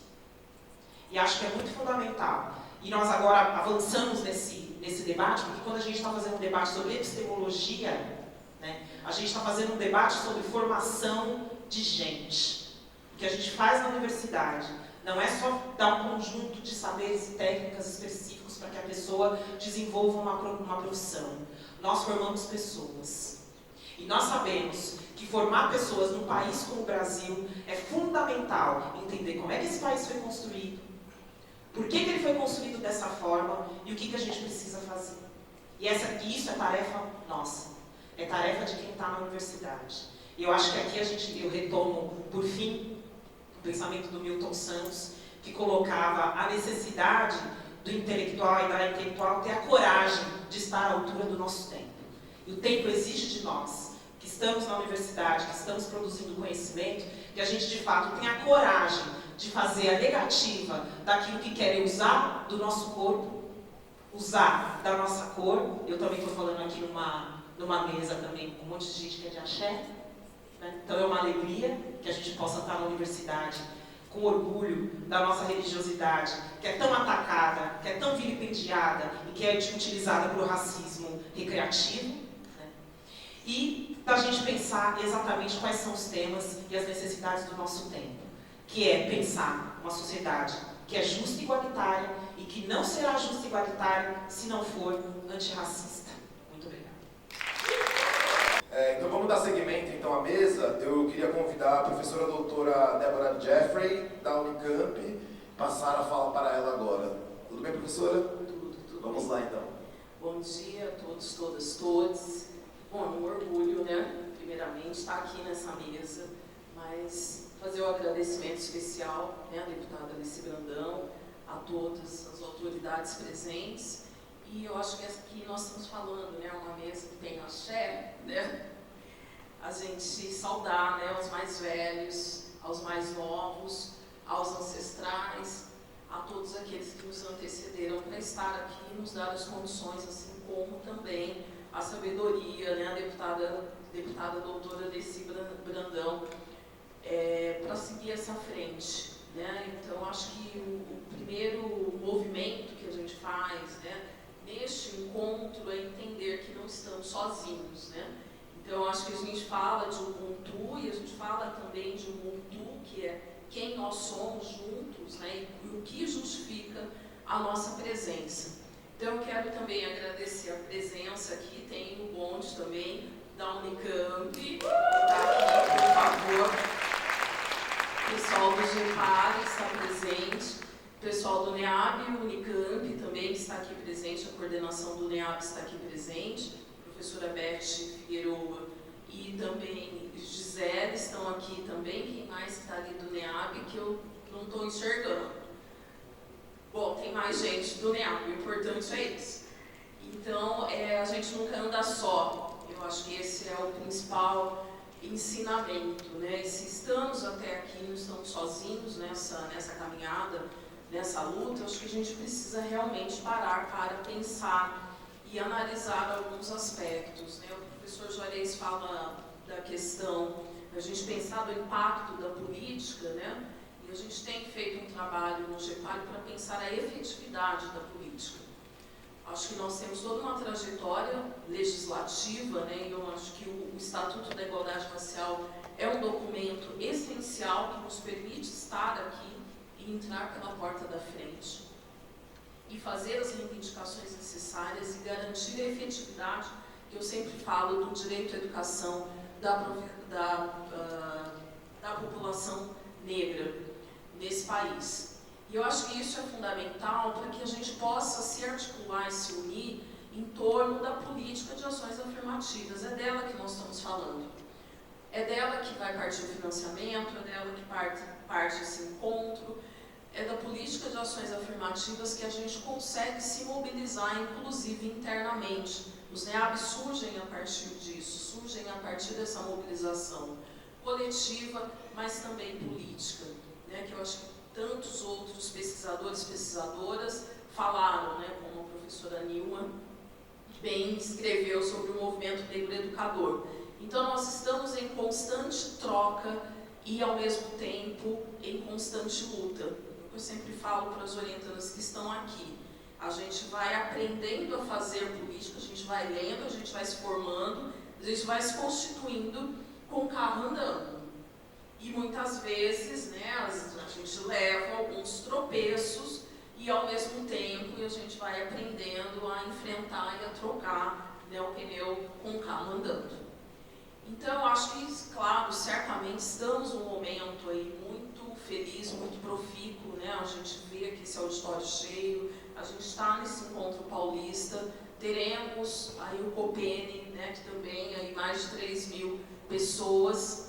E acho que é muito fundamental. E nós agora avançamos nesse debate, porque quando a gente está fazendo um debate sobre epistemologia, né, a gente está fazendo um debate sobre formação de gente. O que a gente faz na universidade não é só dar um conjunto de saberes e técnicas específicos para que a pessoa desenvolva uma profissão. Nós formamos pessoas. E nós sabemos que formar pessoas num país como o Brasil é fundamental entender como é que esse país foi construído, por que ele foi construído dessa forma e o que a gente precisa fazer. E isso é tarefa nossa, é tarefa de quem está na universidade. E eu acho que aqui eu retomo, por fim, o pensamento do Milton Santos, que colocava a necessidade do intelectual e da intelectual ter a coragem de estar à altura do nosso tempo. E o tempo exige de nós, que estamos na universidade, que estamos produzindo conhecimento, que a gente de fato tenha a coragem de fazer a negativa daquilo que querem usar do nosso corpo, usar da nossa cor. Eu também estou falando aqui numa mesa também com um monte de gente que é de axé, né? Então é uma alegria que a gente possa estar na universidade com orgulho da nossa religiosidade, que é tão atacada, que é tão vilipendiada e que é utilizada para o racismo recreativo, né? E da gente pensar exatamente quais são os temas e as necessidades do nosso tempo, que é pensar uma sociedade que é justa e igualitária e que não será justa e igualitária se não for antirracista. Muito obrigada. Então vamos dar seguimento então à mesa. Eu queria convidar a professora doutora Débora Jeffrey, da Unicamp, passar a fala para ela agora. Tudo bem, professora? Tudo Vamos bem. lá então. Bom dia a todos, todas, todos. Bom, é um orgulho, né? Primeiramente, estar aqui nessa mesa, mas fazer um agradecimento especial, né, à deputada Alice Brandão, a todas as autoridades presentes. E eu acho que aqui nós estamos falando, né, uma mesa que tem axé, né? A gente saudar, né, aos mais velhos, aos mais novos, aos ancestrais, a todos aqueles que nos antecederam para estar aqui e nos dar as condições, assim como também a sabedoria, né, a deputada doutora Deci Brandão, para seguir essa frente. Né? Então, acho que o primeiro movimento que a gente faz, né, neste encontro é entender que não estamos sozinhos. Né? Então, acho que a gente fala de Ubuntu e a gente fala também de Ubuntu, que é quem nós somos juntos, né, e o que justifica a nossa presença. Então, eu quero também agradecer a presença aqui, tem o bonde também da Unicamp, que está aqui, por favor. O pessoal do GEPAR está presente, o pessoal do NEAB e o Unicamp também está aqui presente, a coordenação do NEAB está aqui presente, a professora Beth Figueroa e também Gisele estão aqui também. Quem mais está ali do NEAB que eu não estou enxergando? Bom, tem mais gente do NEAB, o importante é isso. Então, a gente nunca anda só, eu acho que esse é o principal ensinamento, né? E se estamos até aqui, não estamos sozinhos nessa caminhada, nessa luta, eu acho que a gente precisa realmente parar para pensar e analisar alguns aspectos, né? O professor Juarez fala da questão, a gente pensar do impacto da política, né? E a gente tem feito um trabalho no GEPAR para pensar a efetividade da política. Acho que nós temos toda uma trajetória legislativa, né? E eu acho que o Estatuto da Igualdade Racial é um documento essencial que nos permite estar aqui e entrar pela porta da frente e fazer as reivindicações necessárias e garantir a efetividade, que eu sempre falo, do direito à educação da população negra nesse país. E eu acho que isso é fundamental para que a gente possa se articular e se unir em torno da política de ações afirmativas. É dela que nós estamos falando. É dela que vai partir o financiamento, é dela que parte esse encontro, é da política de ações afirmativas que a gente consegue se mobilizar, inclusive internamente. Os NEABs surgem a partir disso, surgem a partir dessa mobilização coletiva, mas também política, né? Que eu acho que tantos outros pesquisadores e pesquisadoras falaram, né? Como a professora Nilma bem escreveu sobre o movimento negro educador. Então, nós estamos em constante troca e, ao mesmo tempo, em constante luta. Eu sempre falo para as orientandas que estão aqui, a gente vai aprendendo a fazer política, a gente vai lendo, a gente vai se formando, a gente vai se constituindo com o carro andando. E muitas vezes, né, a gente leva alguns tropeços e, ao mesmo tempo, a gente vai aprendendo a enfrentar e a trocar, né, o pneu com o carro andando. Então, acho que, claro, certamente estamos num momento aí muito feliz, muito profícuo, né? A gente vê aqui esse auditório cheio, a gente está nesse encontro paulista, teremos aí o Copene, né, que também aí mais de 3.000 pessoas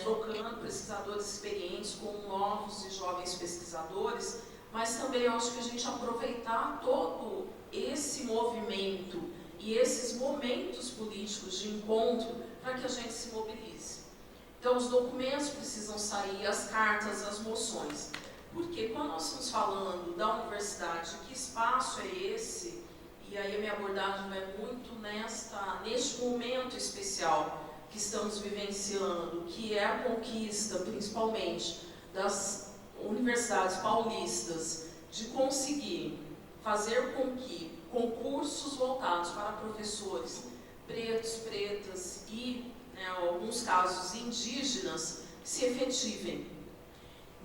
trocando pesquisadores experientes com novos e jovens pesquisadores, mas também eu acho que a gente aproveitar todo esse movimento e esses momentos políticos de encontro para que a gente se mobilize. Então, os documentos precisam sair, as cartas, as moções. Porque quando nós estamos falando da universidade, que espaço é esse? E aí a minha abordagem vai muito neste momento especial que estamos vivenciando, que é a conquista, principalmente, das universidades paulistas, de conseguir fazer com que concursos voltados para professores pretos, pretas e, né, em alguns casos, indígenas, se efetivem.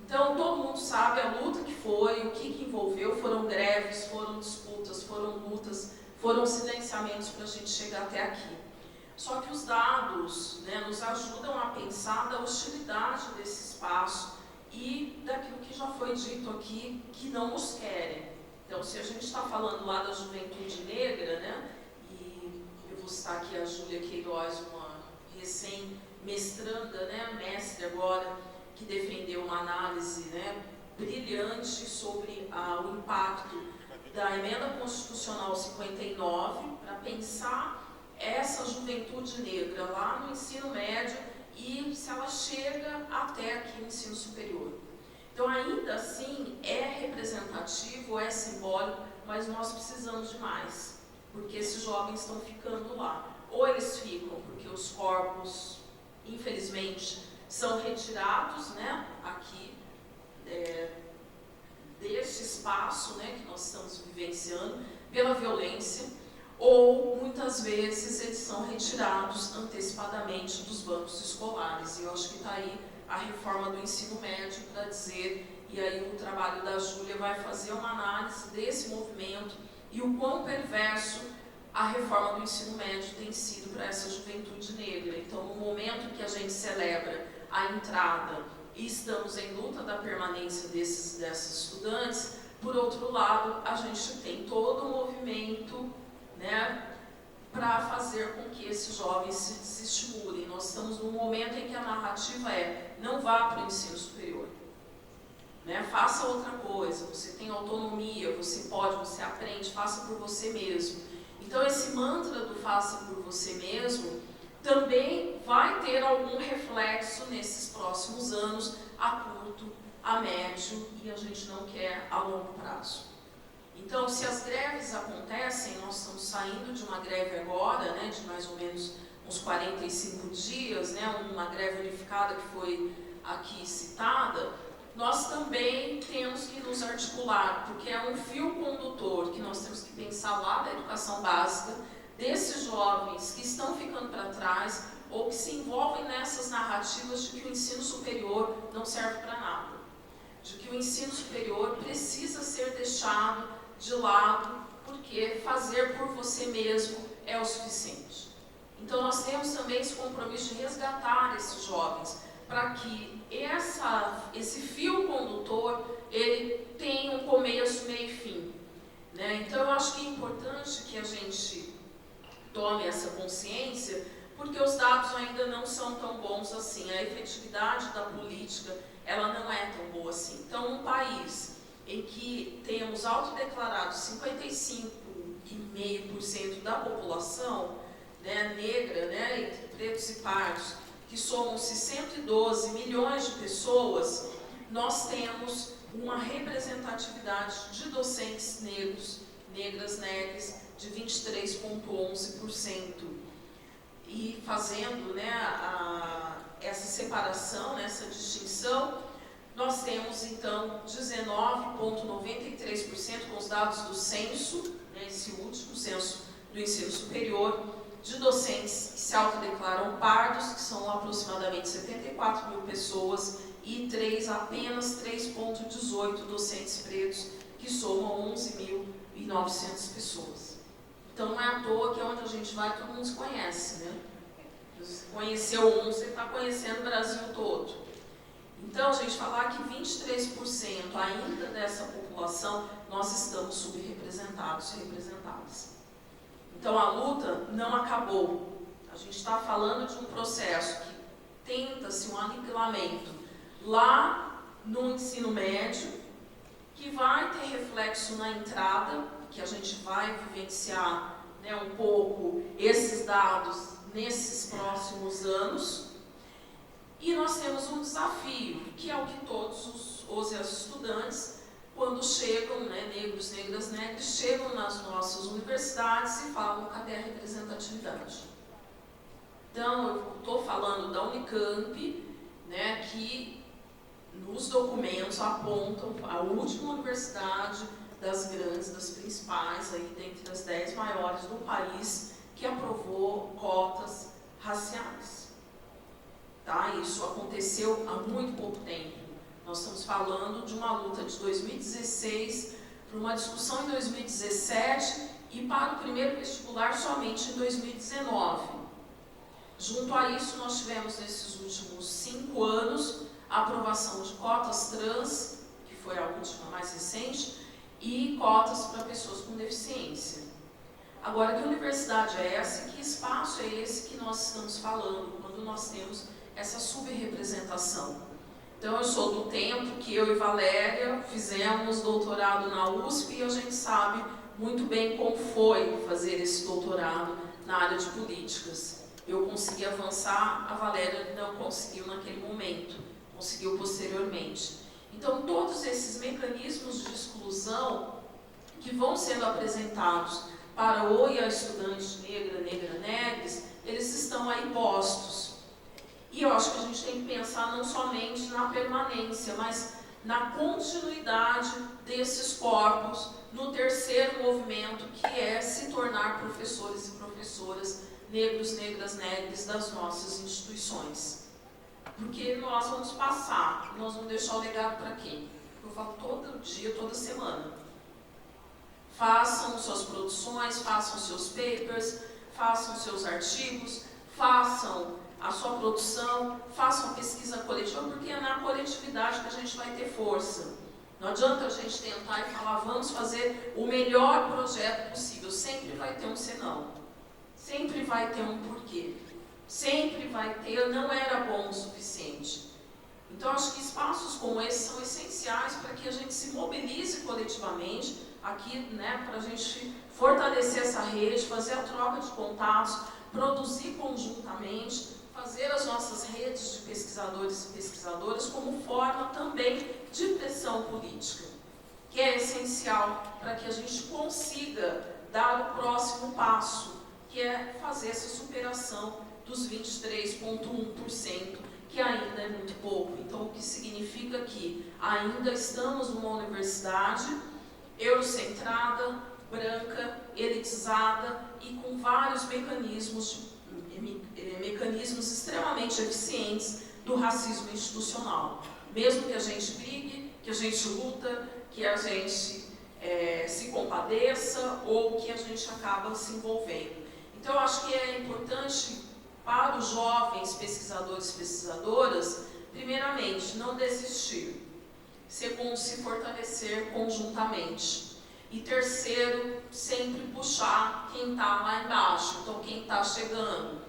Então, todo mundo sabe a luta que foi, o que envolveu, foram greves, foram disputas, foram lutas, foram silenciamentos para a gente chegar até aqui. Só que os dados, né, nos ajudam a pensar da hostilidade desse espaço e daquilo que já foi dito aqui, que não nos querem. Então, se a gente está falando lá da juventude negra, né, e eu vou citar aqui a Júlia Queiroz, uma recém-mestranda, né, mestre agora, que defendeu uma análise, né, brilhante sobre o impacto da Emenda Constitucional 59 para pensar essa juventude negra lá no ensino médio e se ela chega até aqui no ensino superior. Então, ainda assim, é representativo, é simbólico, mas nós precisamos de mais. porque esses jovens estão ficando lá. Ou eles ficam porque os corpos, infelizmente, são retirados, né, aqui deste espaço, né, que nós estamos vivenciando, pela violência, ou muitas vezes eles são retirados antecipadamente dos bancos escolares. E eu acho que está aí a reforma do ensino médio para dizer, e aí o trabalho da Júlia vai fazer uma análise desse movimento e o quão perverso a reforma do ensino médio tem sido para essa juventude negra. Então, no momento que a gente celebra a entrada e estamos em luta da permanência dessas estudantes, por outro lado, a gente tem todo um movimento, né, para fazer com que esses jovens se desestimulem. Nós estamos num momento em que a narrativa é: não vá para o ensino superior, né, faça outra coisa, você tem autonomia, você pode, você aprende, faça por você mesmo. Então esse mantra do faça por você mesmo também vai ter algum reflexo nesses próximos anos, a curto, a médio, e a gente não quer a longo prazo. Então, se as greves acontecem, nós estamos saindo de uma greve agora, né, de mais ou menos uns 45 dias, né, uma greve unificada que foi aqui citada, nós também temos que nos articular, porque é um fio condutor que nós temos que pensar lá da educação básica, desses jovens que estão ficando para trás ou que se envolvem nessas narrativas de que o ensino superior não serve para nada, de que o ensino superior precisa ser deixado de lado, porque fazer por você mesmo é o suficiente. Então nós temos também esse compromisso de resgatar esses jovens, para que esse fio condutor, ele tenha um começo, meio e fim, né? Então eu acho que é importante que a gente tome essa consciência, porque os dados ainda não são tão bons assim, a efetividade da política, ela não é tão boa assim. Então, um país em que temos autodeclarados 55,5% da população, né, negra, né, entre pretos e pardos, que somam-se 112 milhões de pessoas, nós temos uma representatividade de docentes negros, negras, de 23,11%. E fazendo, né, essa separação, essa distinção, nós temos então 19,93% com os dados do censo, né, esse último censo do ensino superior, de docentes que se autodeclaram pardos, que são aproximadamente 74 mil pessoas, e apenas 3,18 docentes pretos, que somam 11.900 pessoas. Então não é à toa que é onde a gente vai, todo mundo se conhece, né? Você conheceu você está conhecendo o Brasil todo. Então, gente, falar que 23% ainda dessa população, nós estamos subrepresentados e representadas. Então, a luta não acabou. A gente está falando de um processo que tenta-se um aniquilamento lá no ensino médio, que vai ter reflexo na entrada, que a gente vai vivenciar, né, um pouco esses dados nesses próximos anos. E nós temos um desafio, que é o que todos os estudantes, quando chegam, né, negros, negras, chegam nas nossas universidades e falam: cadê a representatividade? Então, eu estou falando da Unicamp, né, que nos documentos apontam a última universidade das grandes, das principais, aí dentre as 10 maiores do país, que aprovou cotas raciais. Tá? Isso aconteceu há muito pouco tempo. Nós estamos falando de uma luta de 2016 para uma discussão em 2017 e para o primeiro vestibular somente em 2019. Junto a isso, nós tivemos nesses últimos 5 anos a aprovação de cotas trans, que foi a última mais recente, e cotas para pessoas com deficiência. Agora, que universidade é essa? Que espaço é esse que nós estamos falando quando nós temos essa subrepresentação? Então, eu sou do tempo que eu e Valéria fizemos doutorado na USP e a gente sabe muito bem como foi fazer esse doutorado na área de políticas. Eu consegui avançar, a Valéria não conseguiu naquele momento, conseguiu posteriormente. Então, todos esses mecanismos de exclusão que vão sendo apresentados para o e a estudante negra, negres, eles estão aí postos. E eu acho que a gente tem que pensar não somente na permanência, mas na continuidade desses corpos no terceiro movimento, que é se tornar professores e professoras negros, negras das nossas instituições. Porque nós vamos passar, nós vamos deixar o legado para quem? Eu falo todo dia, toda semana. Façam suas produções, façam seus papers, façam seus artigos, façam a sua produção, façam a pesquisa coletiva, porque é na coletividade que a gente vai ter força. Não adianta a gente tentar e falar, vamos fazer o melhor projeto possível. Sempre vai ter um senão. Sempre vai ter um porquê. Sempre vai ter, não era bom o suficiente. Então, acho que espaços como esse são essenciais para que a gente se mobilize coletivamente, aqui, né, para a gente fortalecer essa rede, fazer a troca de contatos, produzir conjuntamente, fazer as nossas redes de pesquisadores e pesquisadoras como forma também de pressão política, que é essencial para que a gente consiga dar o próximo passo, que é fazer essa superação dos 23,1%, que ainda é muito pouco. Então, o que significa que ainda estamos numa universidade eurocentrada, branca, elitizada e com vários mecanismos extremamente eficientes do racismo institucional. Mesmo que a gente brigue, que a gente luta, que a gente se compadeça ou que a gente acaba se envolvendo. Então, eu acho que é importante para os jovens pesquisadores e pesquisadoras, primeiramente, não desistir. Segundo, se fortalecer conjuntamente. E terceiro, sempre puxar quem está lá embaixo, então quem está chegando.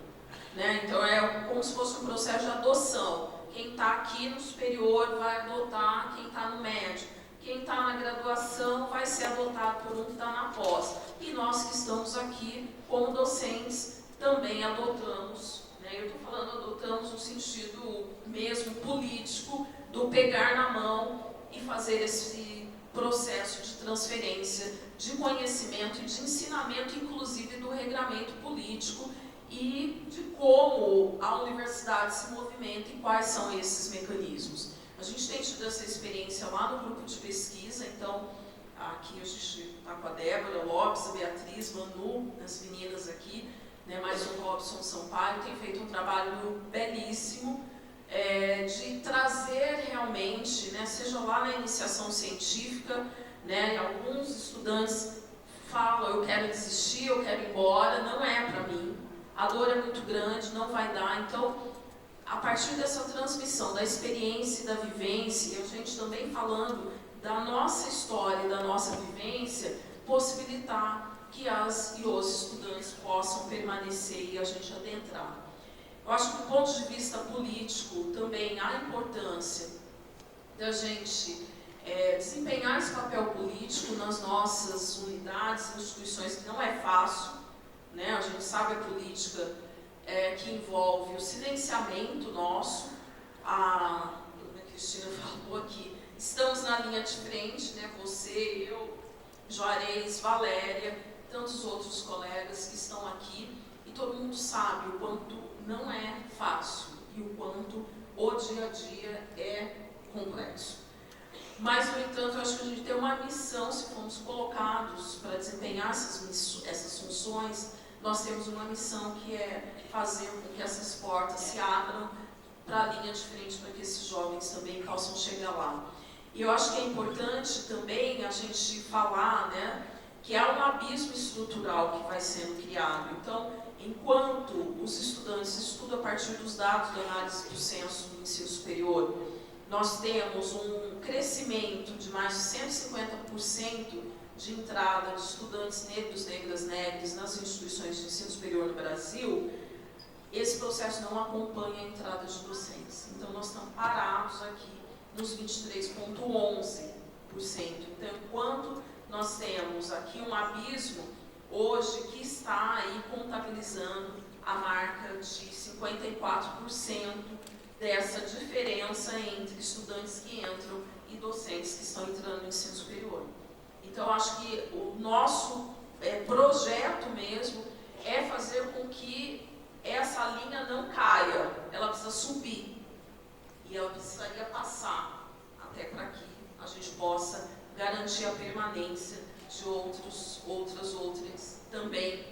Né? Então é como se fosse um processo de adoção. Quem está aqui no superior vai adotar quem está no médio. Quem está na graduação vai ser adotado por um que está na pós. E nós que estamos aqui como docentes também adotamos. Né? Eu estou falando adotamos no sentido mesmo político, do pegar na mão e fazer esse processo de transferência de conhecimento e de ensinamento, inclusive do regramento político e de como a universidade se movimenta e quais são esses mecanismos. A gente tem tido essa experiência lá no grupo de pesquisa, então aqui a gente está com a Débora Lopes, a Beatriz, Manu, as meninas aqui, né, mais o Robson Sampaio, tem feito um trabalho belíssimo de trazer realmente, né, seja lá na iniciação científica, né, alguns estudantes falam, eu quero desistir, eu quero ir embora, não é para mim, a dor é muito grande, não vai dar. Então, a partir dessa transmissão da experiência e da vivência, e a gente também falando da nossa história e da nossa vivência, possibilitar que as e os estudantes possam permanecer e a gente adentrar. Eu acho que do ponto de vista político também há importância da gente desempenhar esse papel político nas nossas unidades, instituições, que não é fácil, né? A gente sabe a política que envolve o silenciamento nosso, a Cristina falou aqui, estamos na linha de frente, né? Você, eu, Juarez, Valéria, tantos outros colegas que estão aqui, e todo mundo sabe o quanto não é fácil e o quanto o dia a dia é complexo. Mas, no entanto, eu acho que a gente tem uma missão, se formos colocados para desempenhar essas funções, nós temos uma missão que é fazer com que essas portas se abram para a linha de frente, para que esses jovens também possam chegar lá. E eu acho que é importante também a gente falar, né, que há um abismo estrutural que vai sendo criado. Então, enquanto os estudantes estudam a partir dos dados da análise do censo do ensino superior, nós temos um crescimento de mais de 150% de entrada de estudantes negros, negras nas instituições de ensino superior no Brasil, esse processo não acompanha a entrada de docentes. Então, nós estamos parados aqui nos 23,11%. Então, enquanto nós temos aqui um abismo, hoje, que está aí contabilizando a marca de 54% dessa diferença entre estudantes que entram e docentes que estão entrando no ensino superior. Então, acho que o nosso projeto mesmo, é fazer com que essa linha não caia, ela precisa subir. E ela precisaria passar até para que a gente possa garantir a permanência de outras também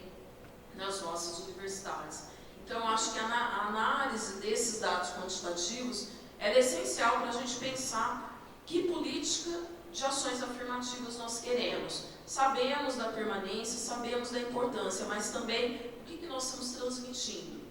nas nossas universidades. Então, eu acho que a análise desses dados quantitativos é essencial para a gente pensar que política de ações afirmativas nós queremos. Sabemos da permanência, sabemos da importância, mas também o que nós estamos transmitindo,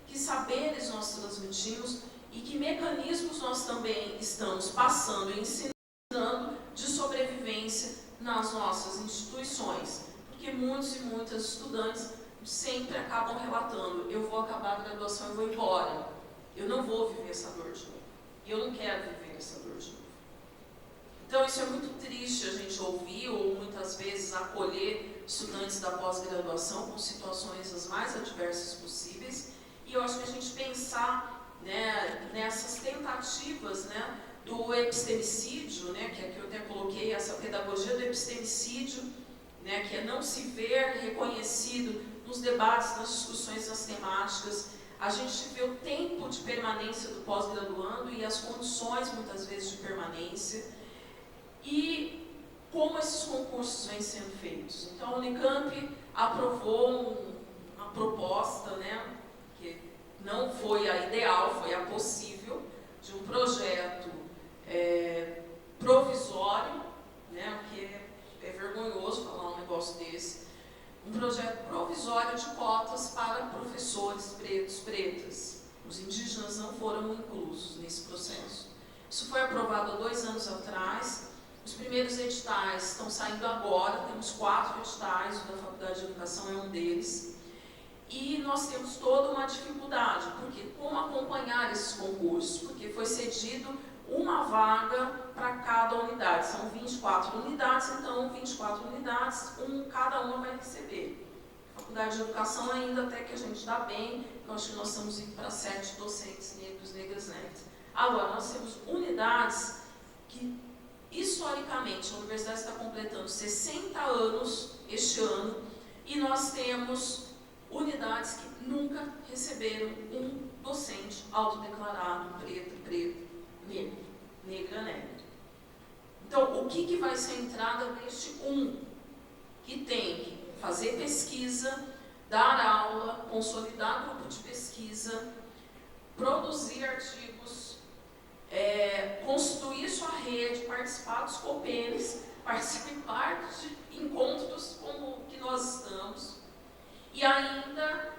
que saberes nós transmitimos e que mecanismos nós também estamos passando e ensinando de sobrevivência nas nossas instituições. Porque muitos e muitas estudantes sempre acabam relatando: eu vou acabar a graduação e vou embora. Eu não vou viver essa dor de novo. E eu não quero viver essa dor de novo. Então isso é muito triste a gente ouvir ou muitas vezes acolher estudantes da pós-graduação com situações as mais adversas possíveis. E eu acho que a gente pensar, né, nessas tentativas, né, do epistemicídio, né, que aqui eu até coloquei essa pedagogia do epistemicídio, né, que é não se ver reconhecido nos debates, nas discussões, nas temáticas. A gente vê o tempo de permanência do pós-graduando e as condições, muitas vezes, de permanência, e como esses concursos vêm sendo feitos. Então, a Unicamp aprovou uma proposta, né, que não foi a ideal, foi a possível, de um projeto provisório, né, que é vergonhoso falar um negócio desse, um projeto provisório de cotas para professores pretos, pretas. Os indígenas não foram inclusos nesse processo. Isso foi aprovado há 2 anos atrás. Os primeiros editais estão saindo agora, temos 4 editais, o da Faculdade de Educação é um deles. E nós temos toda uma dificuldade, porque como acompanhar esses concursos? Porque foi cedido uma vaga para cada unidade, são 24 unidades, então 24 unidades, cada uma vai receber. A Faculdade de Educação ainda até que a gente está bem, eu acho que nós estamos indo para 7 docentes negros, negras, negras. Agora, nós temos unidades que, historicamente, a universidade está completando 60 anos este ano, e nós temos unidades que nunca receberam um docente autodeclarado preto, preto, negro, negra, negra. Então, o que vai ser a entrada deste que tem que fazer pesquisa, dar aula, consolidar grupo de pesquisa, produzir artigos, construir sua rede, participar dos COPENs, participar de encontros como o que nós estamos, e ainda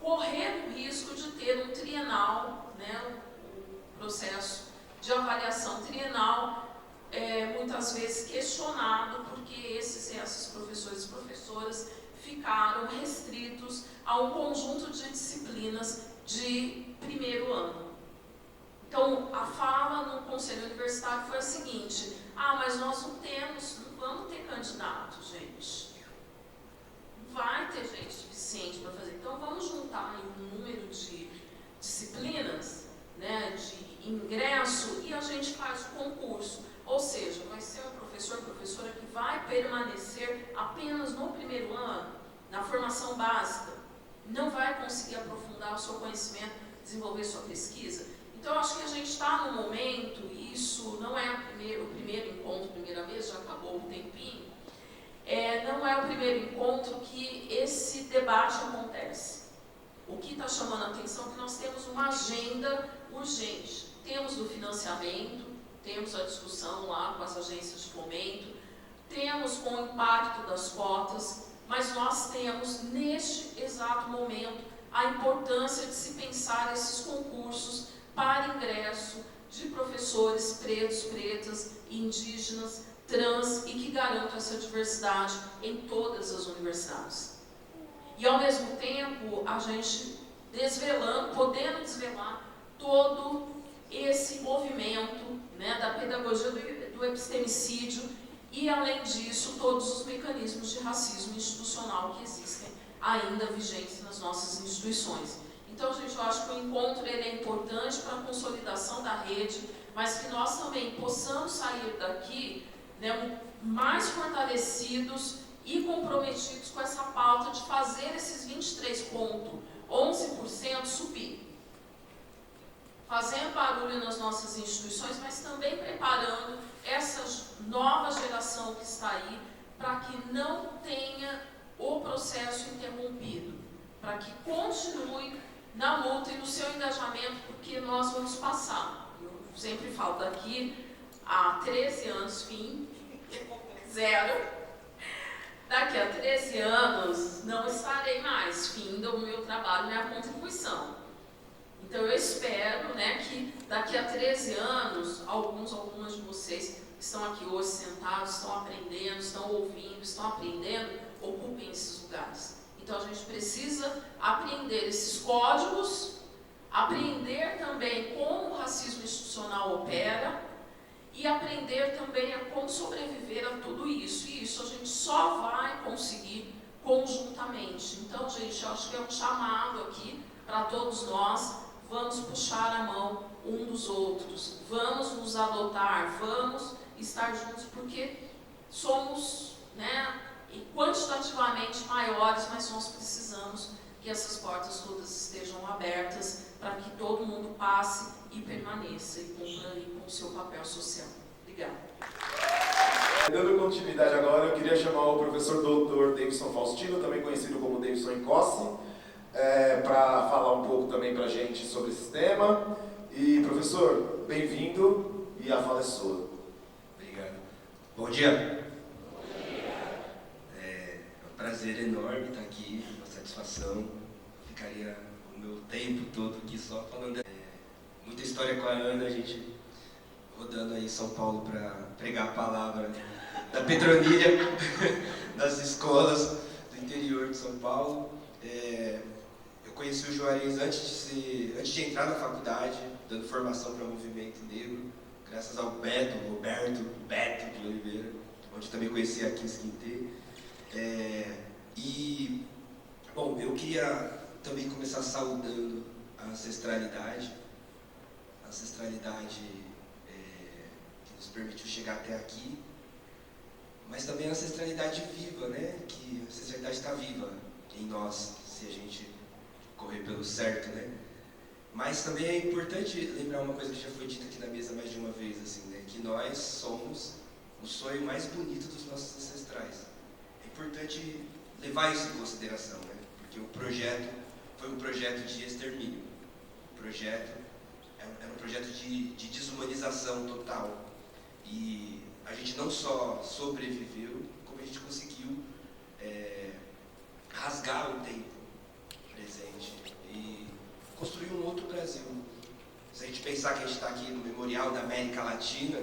correr o risco de ter um trienal, né, um processo de avaliação trienal, muitas vezes questionado, porque esses professores e professoras ficaram restritos a um conjunto de disciplinas de primeiro ano. Então, a fala no Conselho Universitário foi a seguinte: mas nós não vamos ter candidato, gente. Vai ter gente suficiente para fazer. Então, vamos juntar um número de disciplinas, né, de ingresso, e a gente faz o concurso. Ou seja, vai ser um professor, professora que vai permanecer apenas no primeiro ano, na formação básica. Não vai conseguir aprofundar o seu conhecimento, desenvolver sua pesquisa. Então, acho que a gente está no momento, e isso não é o primeiro encontro, primeira vez, já acabou um tempinho, não é o primeiro encontro que esse debate acontece. O que está chamando a atenção é que nós temos uma agenda urgente. Temos do financiamento, temos a discussão lá com as agências de fomento, temos com o impacto das cotas, mas nós temos, neste exato momento, a importância de se pensar esses concursos para ingresso de professores pretos, pretas, indígenas, trans, e que garantam essa diversidade em todas as universidades. E, ao mesmo tempo, a gente podendo desvelar todo esse movimento, né, da pedagogia do epistemicídio e, além disso, todos os mecanismos de racismo institucional que existem ainda vigentes nas nossas instituições. Então, gente, eu acho que o encontro ele é importante para a consolidação da rede, mas que nós também possamos sair daqui, né, mais fortalecidos e comprometidos com essa pauta de fazer esses 23,11% subir. Fazendo barulho nas nossas instituições, mas também preparando essa nova geração que está aí para que não tenha o processo interrompido, para que continue na luta e no seu engajamento, porque nós vamos passar. Eu sempre falo, daqui a 13 anos, fim, zero. Daqui a 13 anos não estarei mais, fim do meu trabalho, minha contribuição. Então eu espero, né, que daqui a 13 anos, algumas de vocês que estão aqui hoje sentados, estão aprendendo, estão ouvindo, estão aprendendo, ocupem esses lugares. Então a gente precisa aprender esses códigos, aprender também como o racismo institucional opera e aprender também a como sobreviver a tudo isso. E isso a gente só vai conseguir conjuntamente. Então, gente, eu acho que é um chamado aqui para todos nós. Vamos puxar a mão um dos outros, vamos nos adotar, vamos estar juntos, porque somos, né, quantitativamente maiores, mas nós precisamos que essas portas todas estejam abertas para que todo mundo passe e permaneça e cumpra aí com o seu papel social. Obrigada. Dando continuidade agora, eu queria chamar o professor Dr. Davidson Faustino, também conhecido como Davidson Encossi, para falar um pouco também para a gente sobre esse tema. E, professor, bem-vindo e a fala é sua. Obrigado. Bom dia. É um prazer enorme estar aqui, uma satisfação. Ficaria o meu tempo todo aqui só falando. Muita história com a Ana, a gente rodando aí em São Paulo para pregar a palavra da Petronília, das escolas do interior de São Paulo. Eu conheci o Juarez antes de entrar na faculdade, dando formação para o movimento negro, graças ao Roberto de Oliveira, onde também conheci a Kiss Quintê. Bom, eu queria também começar saudando a ancestralidade que nos permitiu chegar até aqui, mas também a ancestralidade viva, né? Que a ancestralidade está viva em nós, se a gente correr pelo certo, né? Mas também é importante lembrar uma coisa que já foi dita aqui na mesa mais de uma vez, assim, né? Que nós somos o sonho mais bonito dos nossos ancestrais. É importante levar isso em consideração, né? Porque o projeto foi um projeto de extermínio. O projeto era um projeto de desumanização total. E a gente não só sobreviveu, como a gente conseguiu rasgar o tempo presente e construir um outro Brasil. Se a gente pensar que a gente está aqui no Memorial da América Latina,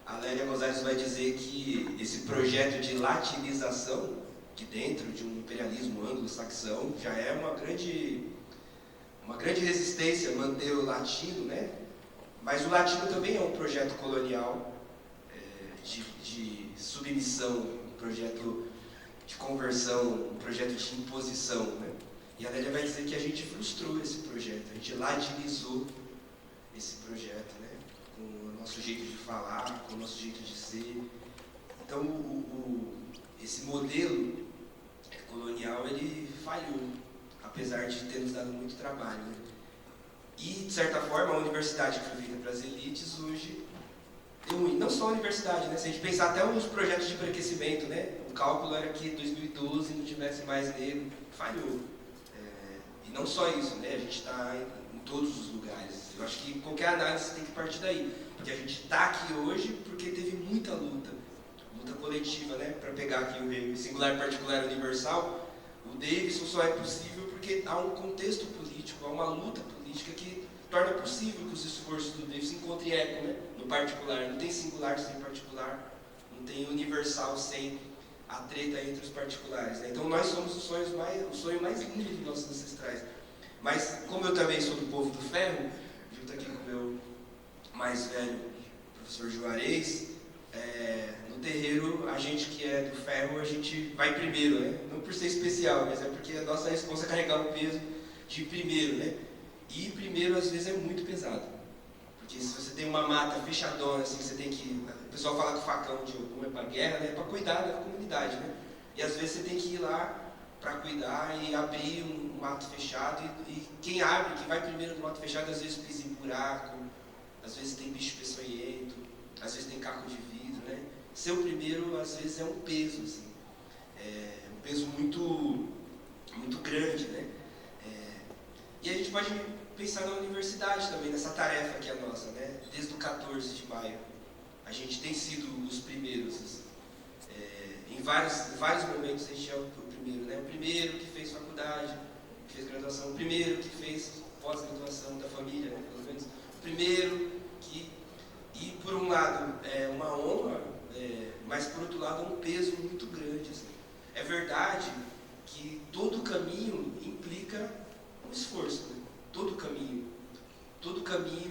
a Lélia Gonzalez vai dizer que esse projeto de latinização, que dentro de um imperialismo anglo-saxão, já é uma grande resistência manter o latino, né? Mas o latino também é um projeto colonial, de submissão, um projeto de conversão, um projeto de imposição, né? E a Lélia vai dizer que a gente frustrou esse projeto, a gente latinizou esse projeto, né? Com o nosso jeito de falar, com o nosso jeito de ser. Então, esse modelo colonial, ele falhou, apesar de ter nos dado muito trabalho, né? E, de certa forma, a universidade que foi feita para as elites, hoje, não só a universidade, né? Se a gente pensar até os projetos de embranquecimento, né? O cálculo era que em 2012 não tivesse mais negro, falhou. E não só isso, né? A gente está em todos os lugares. Eu acho que qualquer análise tem que partir daí, porque a gente está aqui hoje porque teve muita luta coletiva, né? Para pegar aqui o singular, particular, universal, o Davidson só é possível porque há um contexto político, há uma luta política que torna possível que os esforços do Davidson encontrem eco, né? No particular. Não tem singular sem particular, não tem universal sem a treta entre os particulares, né? Então nós somos o sonho mais lindo dos nossos ancestrais. Mas como eu também sou do povo do ferro, junto aqui com o meu mais velho professor Juarez, no terreiro, a gente que é do ferro, a gente vai primeiro, né? Não por ser especial, mas é porque a nossa resposta é carregar o peso de primeiro, né? E primeiro, às vezes, é muito pesado. Porque se você tem uma mata fechadona, assim, você tem que... O pessoal fala que o facão de Ogum é para guerra, né? É para cuidar da comunidade, né? E às vezes você tem que ir lá para cuidar e abrir um mato fechado. E quem abre, quem vai primeiro no mato fechado, às vezes pisa em buraco, às vezes tem bicho peçonhento, às vezes tem caco de vidro, né? Ser o primeiro, às vezes, é um peso, assim. Um peso muito, muito grande, né? E a gente pode pensar na universidade também, nessa tarefa que é nossa, né? Desde o 14 de maio. A gente tem sido os primeiros, assim. Em vários momentos a gente é o primeiro, né? O primeiro que fez faculdade, que fez graduação, o primeiro que fez pós-graduação da família, né? Pelo menos. O primeiro que... E por um lado é uma honra, mas por outro lado é um peso muito grande, assim. É verdade que todo caminho implica um esforço, né? Todo caminho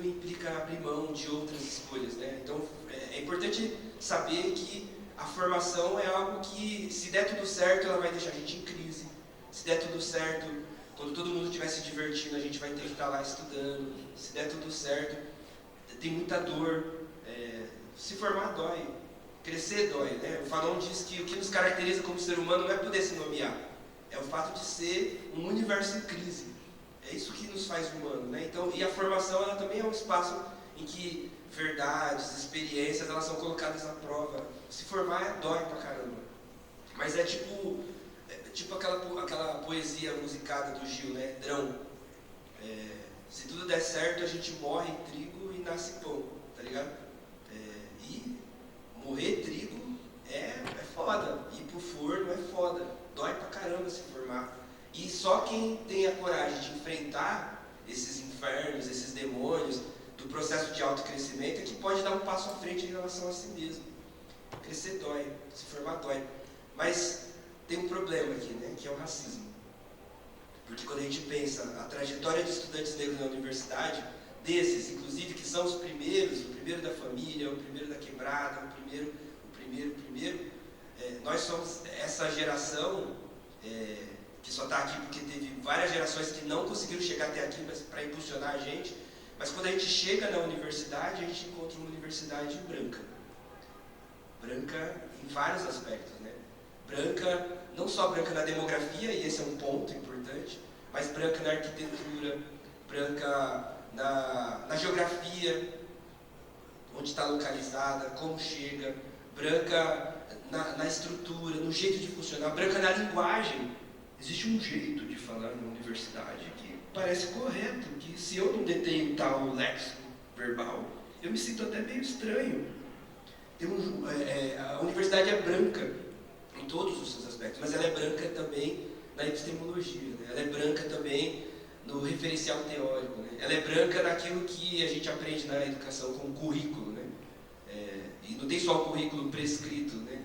implica abrir mão de outras escolhas, né? Então é importante saber que a formação é algo que, se der tudo certo, ela vai deixar a gente em crise. Se der tudo certo, quando todo mundo estiver se divertindo, a gente vai ter que estar lá estudando. Se der tudo certo, tem muita dor. Se formar dói. Crescer dói, né? O Fanon diz que o que nos caracteriza como ser humano não é poder se nomear, é o fato de ser um universo em crise. É isso que nos faz humano, né? Então, e a formação, ela também é um espaço em que verdades, experiências, elas são colocadas à prova. Se formar dói pra caramba. Mas é tipo aquela poesia musicada do Gil, né? Drão. Se tudo der certo, a gente morre em trigo e nasce pão, tá ligado? E morrer trigo é foda. Ir pro forno é foda. Dói pra caramba se formar. E só quem tem a coragem de enfrentar esses infernos, esses demônios do processo de autocrescimento é que pode dar um passo à frente em relação a si mesmo. Crescer dói, se formar dói. Mas tem um problema aqui, né, que é o racismo. Porque quando a gente pensa a trajetória de estudantes negros na universidade, desses, inclusive, que são os primeiros, o primeiro da família, o primeiro da quebrada, o primeiro, nós somos essa geração que só está aqui porque teve várias gerações que não conseguiram chegar até aqui para impulsionar a gente. Mas quando a gente chega na universidade, a gente encontra uma universidade branca. Branca em vários aspectos, né? Branca, não só branca na demografia, e esse é um ponto importante, mas branca na arquitetura, branca na geografia, onde está localizada, como chega, branca na estrutura, no jeito de funcionar, branca na linguagem. Existe um jeito de falar na universidade que parece correto, que se eu não detenho tal léxico verbal, eu me sinto até meio estranho. A universidade é branca em todos os seus aspectos, mas ela é branca também na epistemologia, né? Ela é branca também no referencial teórico, né? Ela é branca naquilo que a gente aprende na educação como currículo, né? E não tem só o currículo prescrito, né?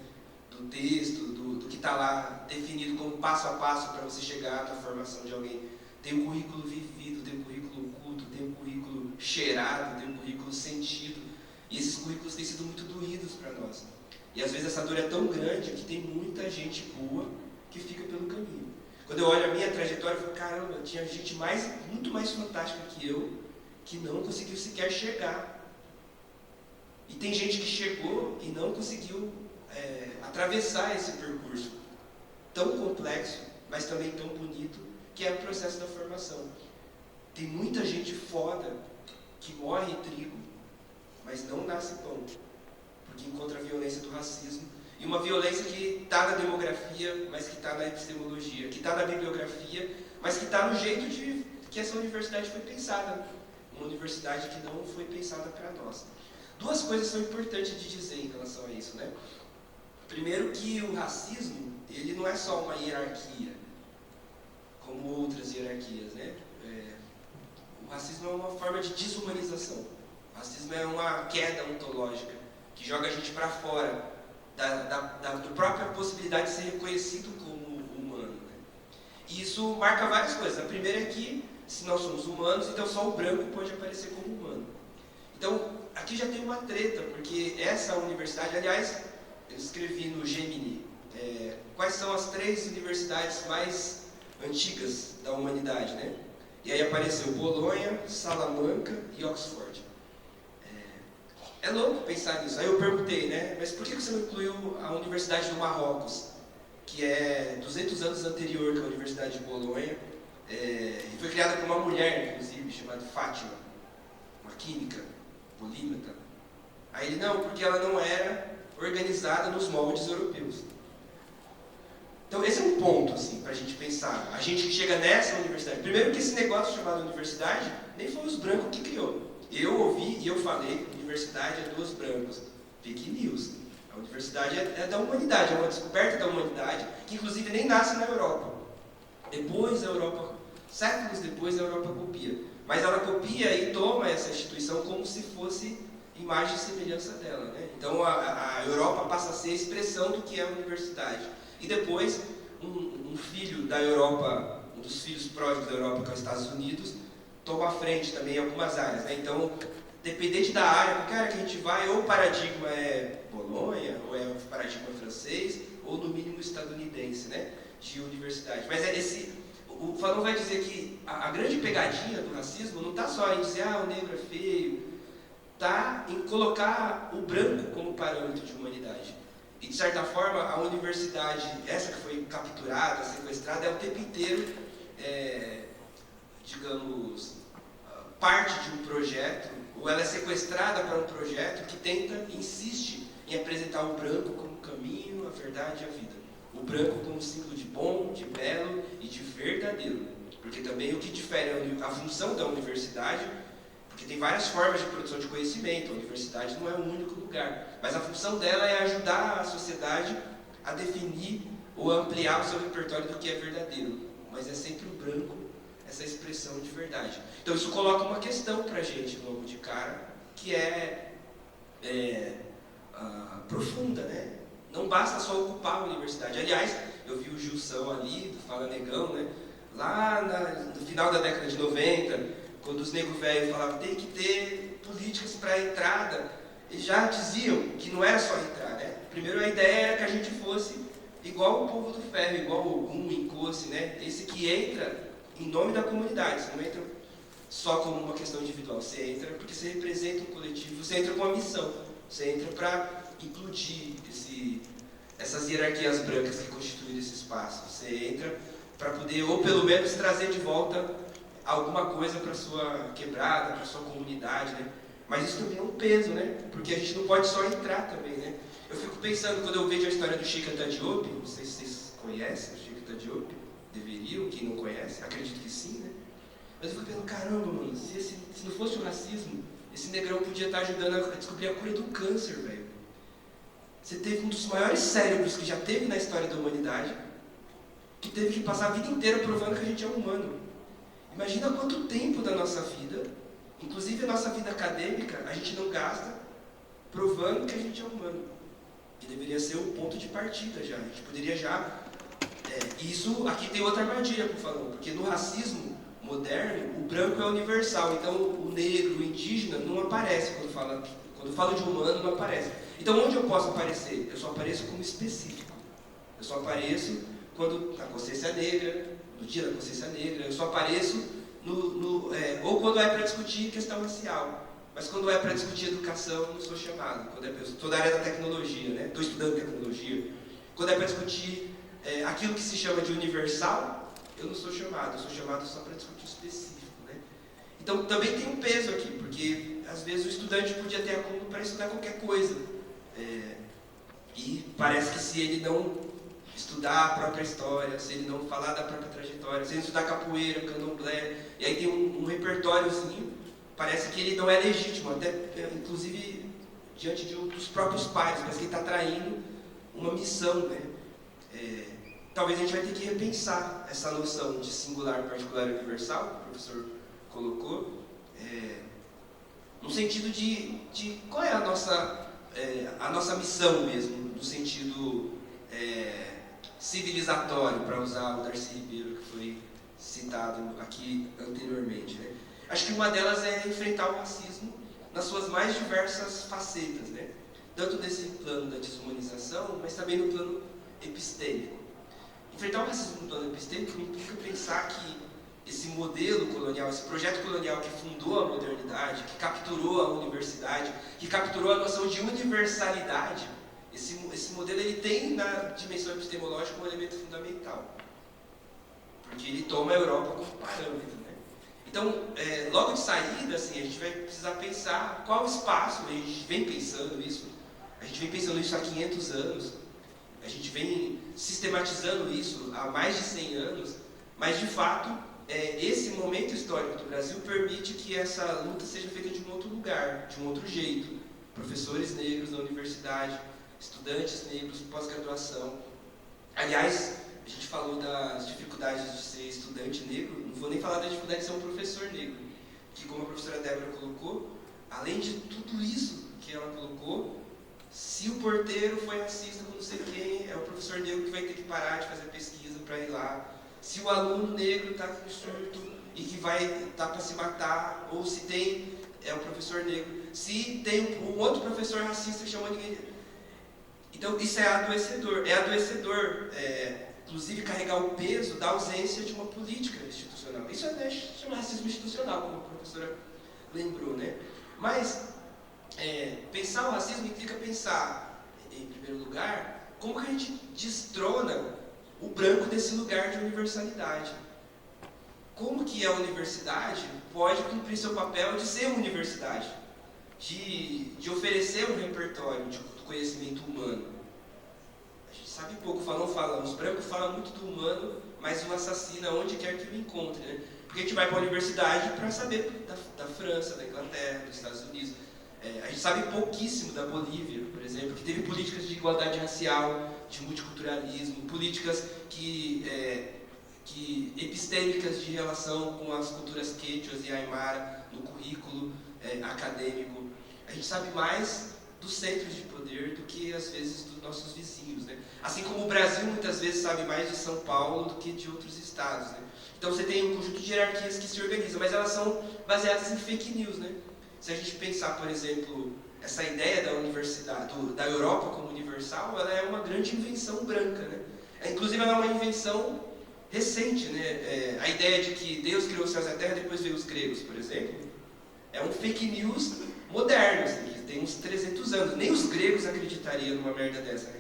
Do texto, do que está lá definido como passo a passo para você chegar na formação de alguém. Tem o currículo vivido, tem o currículo oculto, tem o currículo cheirado, tem o currículo sentido. E esses currículos têm sido muito doídos para nós. E às vezes essa dor é tão grande que tem muita gente boa que fica pelo caminho. Quando eu olho a minha trajetória, eu falo, caramba, tinha gente muito mais fantástica que eu, que não conseguiu sequer chegar. E tem gente que chegou e não conseguiu atravessar esse percurso tão complexo, mas também tão bonito, que é o processo da formação. Tem muita gente foda que morre em trigo, mas não nasce pão, porque encontra a violência do racismo, e uma violência que está na demografia, mas que está na epistemologia, que está na bibliografia, mas que está no jeito de que essa universidade foi pensada, uma universidade que não foi pensada para nós. Duas coisas são importantes de dizer em relação a isso, né? Primeiro, que o racismo, ele não é só uma hierarquia, como outras hierarquias, né? O racismo é uma forma de desumanização. O racismo é uma queda ontológica que joga a gente para fora da própria possibilidade de ser reconhecido como humano, né? E isso marca várias coisas. A primeira é que, se nós somos humanos, então só o branco pode aparecer como humano. Então, aqui já tem uma treta, porque essa universidade, aliás, eu escrevi no Gemini, quais são as 3 universidades mais antigas da humanidade, né? E aí apareceu Bolonha, Salamanca e Oxford. É louco pensar nisso. Aí eu perguntei, né? Mas por que você não incluiu a Universidade do Marrocos, que é 200 anos anterior que a Universidade de Bolonha, e foi criada por uma mulher, inclusive, chamada Fátima, uma química, polímata. Aí ele, não, porque ela não era organizada nos moldes europeus. Então esse é um ponto, assim, para a gente pensar. A gente que chega nessa universidade, primeiro que esse negócio chamado universidade, nem foi os brancos que criou. Eu ouvi e eu falei, universidade é dos brancos. Fake news. A universidade é da humanidade, é uma descoberta da humanidade, que inclusive nem nasce na Europa. Depois a Europa, séculos depois a Europa copia. Mas ela copia e toma essa instituição como se fosse imagem e semelhança dela, né? Então a Europa passa a ser a expressão do que é a universidade. E depois um filho da Europa, um dos filhos pródigos da Europa, que é os Estados Unidos, toma a frente também em algumas áreas, né? Então, dependente da área, qualquer área que a gente vai, ou o paradigma é Bolonha, ou é o paradigma francês, ou no mínimo estadunidense, né? De universidade. Mas o Fanon vai dizer que a grande pegadinha do racismo não está só em dizer, o negro é feio, está em colocar o branco como parâmetro de humanidade. E, de certa forma, a universidade, essa que foi capturada, sequestrada, é o tempo inteiro, digamos, parte de um projeto, ou ela é sequestrada para um projeto que tenta, insiste em apresentar o branco como caminho, a verdade e a vida. O branco como símbolo de bom, de belo e de verdadeiro. Porque também o que difere a função da universidade, porque tem várias formas de produção de conhecimento, a universidade não é um único lugar, mas a função dela é ajudar a sociedade a definir ou ampliar o seu repertório do que é verdadeiro, mas é sempre o branco, essa expressão de verdade. Então isso coloca uma questão para a gente logo de cara, que é profunda, né? Não basta só ocupar a universidade. Aliás, eu vi o Gilson ali, do Fala Negão, né? Lá no final da década de 90, quando os negros velhos falavam tem que ter políticas para a entrada, eles já diziam que não era só entrar, né? Primeiro a ideia era que a gente fosse igual o povo do ferro, igual o Rum, Incosse, né? Esse que entra em nome da comunidade, você não entra só como uma questão individual, você entra porque você representa um coletivo, você entra com uma missão, você entra para implodir essas hierarquias brancas que constituem esse espaço, você entra para poder, ou pelo menos trazer de volta alguma coisa para sua quebrada, para sua comunidade, né? Mas isso também é um peso, né? Porque a gente não pode só entrar também, né? Eu fico pensando, quando eu vejo a história do Cheikh Anta Diop, não sei se vocês conhecem o Cheikh Anta Diop, deveriam, quem não conhece, acredito que sim, né? Mas eu fico pensando, caramba, mano, se não fosse o racismo, esse negrão podia estar ajudando a descobrir a cura do câncer, velho. Você teve um dos maiores cérebros que já teve na história da humanidade, que teve que passar a vida inteira provando que a gente é humano. Imagina quanto tempo da nossa vida, inclusive a nossa vida acadêmica, a gente não gasta provando que a gente é humano. Que deveria ser o ponto de partida já. A gente poderia já... isso aqui tem outra armadilha para falar, porque no racismo moderno, o branco é universal, então o negro, o indígena não aparece quando falo de humano, não aparece. Então onde eu posso aparecer? Eu só apareço como específico. Eu só apareço quando na consciência negra, no dia da consciência negra, eu só apareço ou quando é para discutir questão racial. Mas quando é para discutir educação, eu não sou chamado. Eu estou da área da tecnologia, né? Estou estudando tecnologia. Quando é para discutir aquilo que se chama de universal, eu não sou chamado. Eu sou chamado só para discutir o específico, né? Então também tem um peso aqui, porque às vezes o estudante podia ter acúmulo para estudar qualquer coisa. E parece que se ele não estudar a própria história, se ele não falar da própria trajetória, se ele estudar capoeira, candomblé, e aí tem um repertóriozinho, parece que ele não é legítimo, até inclusive diante dos próprios pais, parece que ele está traindo uma missão, né? Talvez a gente vai ter que repensar essa noção de singular, particular e universal, que o professor colocou, no sentido de qual é a nossa missão mesmo, no sentido civilizatório, para usar o Darcy Ribeiro, que foi citado aqui anteriormente, né? Acho que uma delas é enfrentar o racismo nas suas mais diversas facetas, né? Tanto nesse plano da desumanização, mas também no plano epistêmico. Enfrentar o racismo no plano epistêmico implica pensar que esse modelo colonial, esse projeto colonial que fundou a modernidade, que capturou a universidade, que capturou a noção de universalidade, Esse modelo ele tem na dimensão epistemológica um elemento fundamental, porque ele toma a Europa como parâmetro, né? Então, logo de saída, assim, a gente vai precisar pensar qual espaço, a gente vem pensando isso há 500 anos, a gente vem sistematizando isso há mais de 100 anos, mas de fato, esse momento histórico do Brasil permite que essa luta seja feita de um outro lugar, de um outro jeito. Professores negros da universidade, estudantes negros, pós-graduação. Aliás, a gente falou das dificuldades de ser estudante negro, não vou nem falar da dificuldade de ser um professor negro, que como a professora Débora colocou, além de tudo isso que ela colocou, se o porteiro foi racista com não sei quem, é o professor negro que vai ter que parar de fazer pesquisa para ir lá. Se o aluno negro está com surto e que vai estar para se matar, ou se tem, é o professor negro. Se tem um outro professor racista que chama ninguém. Então isso é adoecedor. Inclusive carregar o peso da ausência de uma política institucional. Isso é chama racismo institucional, como a professora lembrou, né? Mas pensar o racismo implica pensar, em primeiro lugar, como que a gente destrona o branco desse lugar de universalidade. Como que a universidade pode cumprir seu papel de ser uma universidade, de oferecer um repertório do conhecimento humano. A gente sabe pouco, os brancos falam muito do humano, mas o assassina onde quer que o encontre, né? Porque a gente vai para a universidade para saber da França, da Inglaterra, dos Estados Unidos. A gente sabe pouquíssimo da Bolívia, por exemplo, que teve políticas de igualdade racial, de multiculturalismo, políticas epistêmicas de relação com as culturas quechuas e aimara no currículo acadêmico. A gente sabe mais dos centros de poder do que, às vezes, dos nossos vizinhos, né? Assim como o Brasil, muitas vezes, sabe mais de São Paulo do que de outros estados, né? Então, você tem um conjunto de hierarquias que se organizam, mas elas são baseadas em fake news, né? Se a gente pensar, por exemplo, essa ideia da universidade, da Europa como universal, ela é uma grande invenção branca, né? Inclusive, ela é uma invenção recente, né? A ideia de que Deus criou os céus e a terra, depois veio os gregos, por exemplo, é um fake news moderno, assim, que tem uns 300 anos. Nem os gregos acreditariam numa merda dessa, né?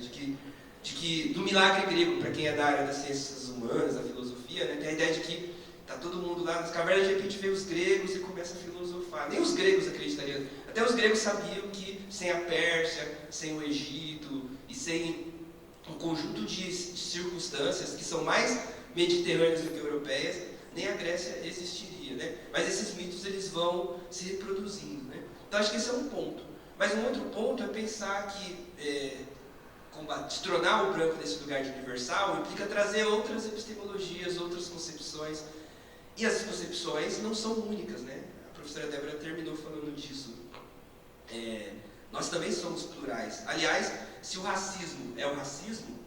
Do milagre grego, para quem é da área das ciências humanas, da filosofia, né? Tem a ideia de que tá todo mundo lá nas cavernas, de repente vê os gregos e começa a filosofar. Nem os gregos acreditariam. Até os gregos sabiam que sem a Pérsia, sem o Egito e sem um conjunto de circunstâncias que são mais mediterrâneas do que europeias, nem a Grécia existiria, né? Mas esses mitos eles vão se reproduzindo, né? Então acho que esse é um ponto. Mas um outro ponto é pensar que destronar o branco desse lugar de universal implica trazer outras epistemologias, outras concepções. E as concepções não são únicas, né? A professora Débora terminou falando disso. Nós também somos plurais. Aliás, se o racismo é o racismo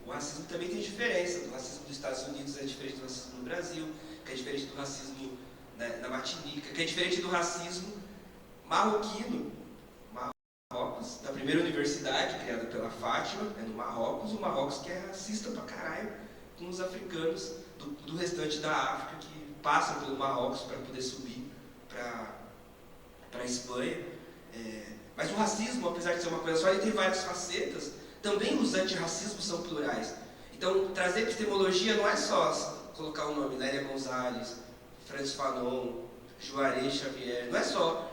também tem diferença. O racismo dos Estados Unidos é diferente do racismo no Brasil, que é diferente do racismo na Martinica, que é diferente do racismo marroquino. Marrocos, da primeira universidade, criada pela Fátima, no Marrocos, o Marrocos que é racista pra caralho com os africanos do restante da África que passam pelo Marrocos para poder subir para a Espanha. Mas o racismo, apesar de ser uma coisa só, ele tem várias facetas. Também os antirracismos são plurais. Então, trazer epistemologia não é só colocar o nome Lélia Gonzalez, Francis Fanon, Juarez Xavier. Não é só.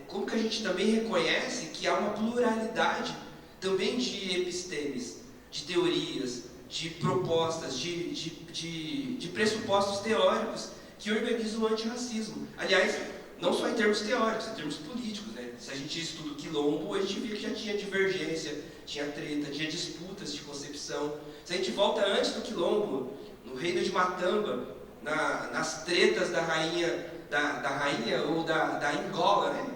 Como que a gente também reconhece que há uma pluralidade também de epistemes, de teorias, de propostas, de pressupostos teóricos que organizam o antirracismo. Aliás, não só em termos teóricos, em termos políticos, né? Se a gente estuda o quilombo, a gente vê que já tinha divergência, tinha treta, tinha disputas de concepção. Se a gente volta antes do quilombo, no reino de Matamba, nas tretas da rainha ou da Angola, né?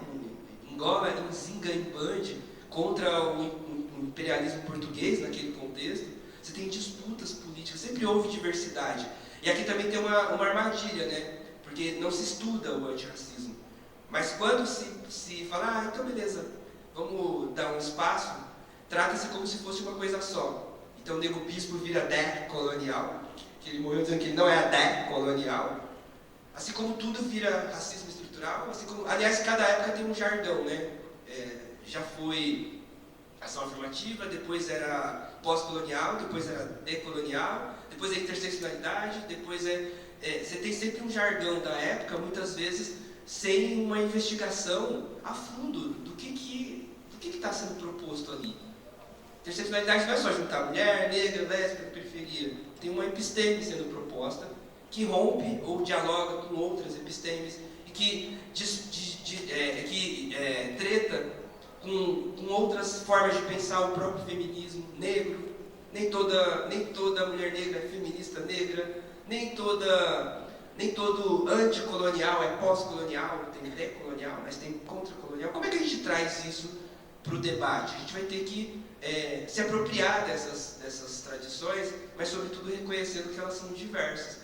Angola em Zinga-Mbande, contra o imperialismo português naquele contexto, você tem disputas políticas, sempre houve diversidade. E aqui também tem uma armadilha, né? Porque não se estuda o antirracismo. Mas quando se fala, então beleza, vamos dar um espaço, trata-se como se fosse uma coisa só. Então o Nego Bispo vira decolonial, que ele morreu dizendo que ele não é decolonial. Assim como tudo vira racismo estrutural, assim como, aliás, cada época tem um jardão, né? Já foi ação afirmativa, depois era pós-colonial, depois era decolonial, depois é interseccionalidade, depois você tem sempre um jargão da época, muitas vezes sem uma investigação a fundo do que está sendo proposto ali. Interseccionalidade não é só juntar mulher, negra, lésbica, periferia. Tem uma episteme sendo proposta que rompe ou dialoga com outras epistemes e que treta com outras formas de pensar o próprio feminismo negro. Nem toda mulher negra é feminista negra, nem todo anticolonial é pós-colonial, tem decolonial, mas tem contra-colonial. Como é que a gente traz isso para o debate? A gente vai ter que se apropriar dessas tradições, mas sobretudo reconhecendo que elas são diversas.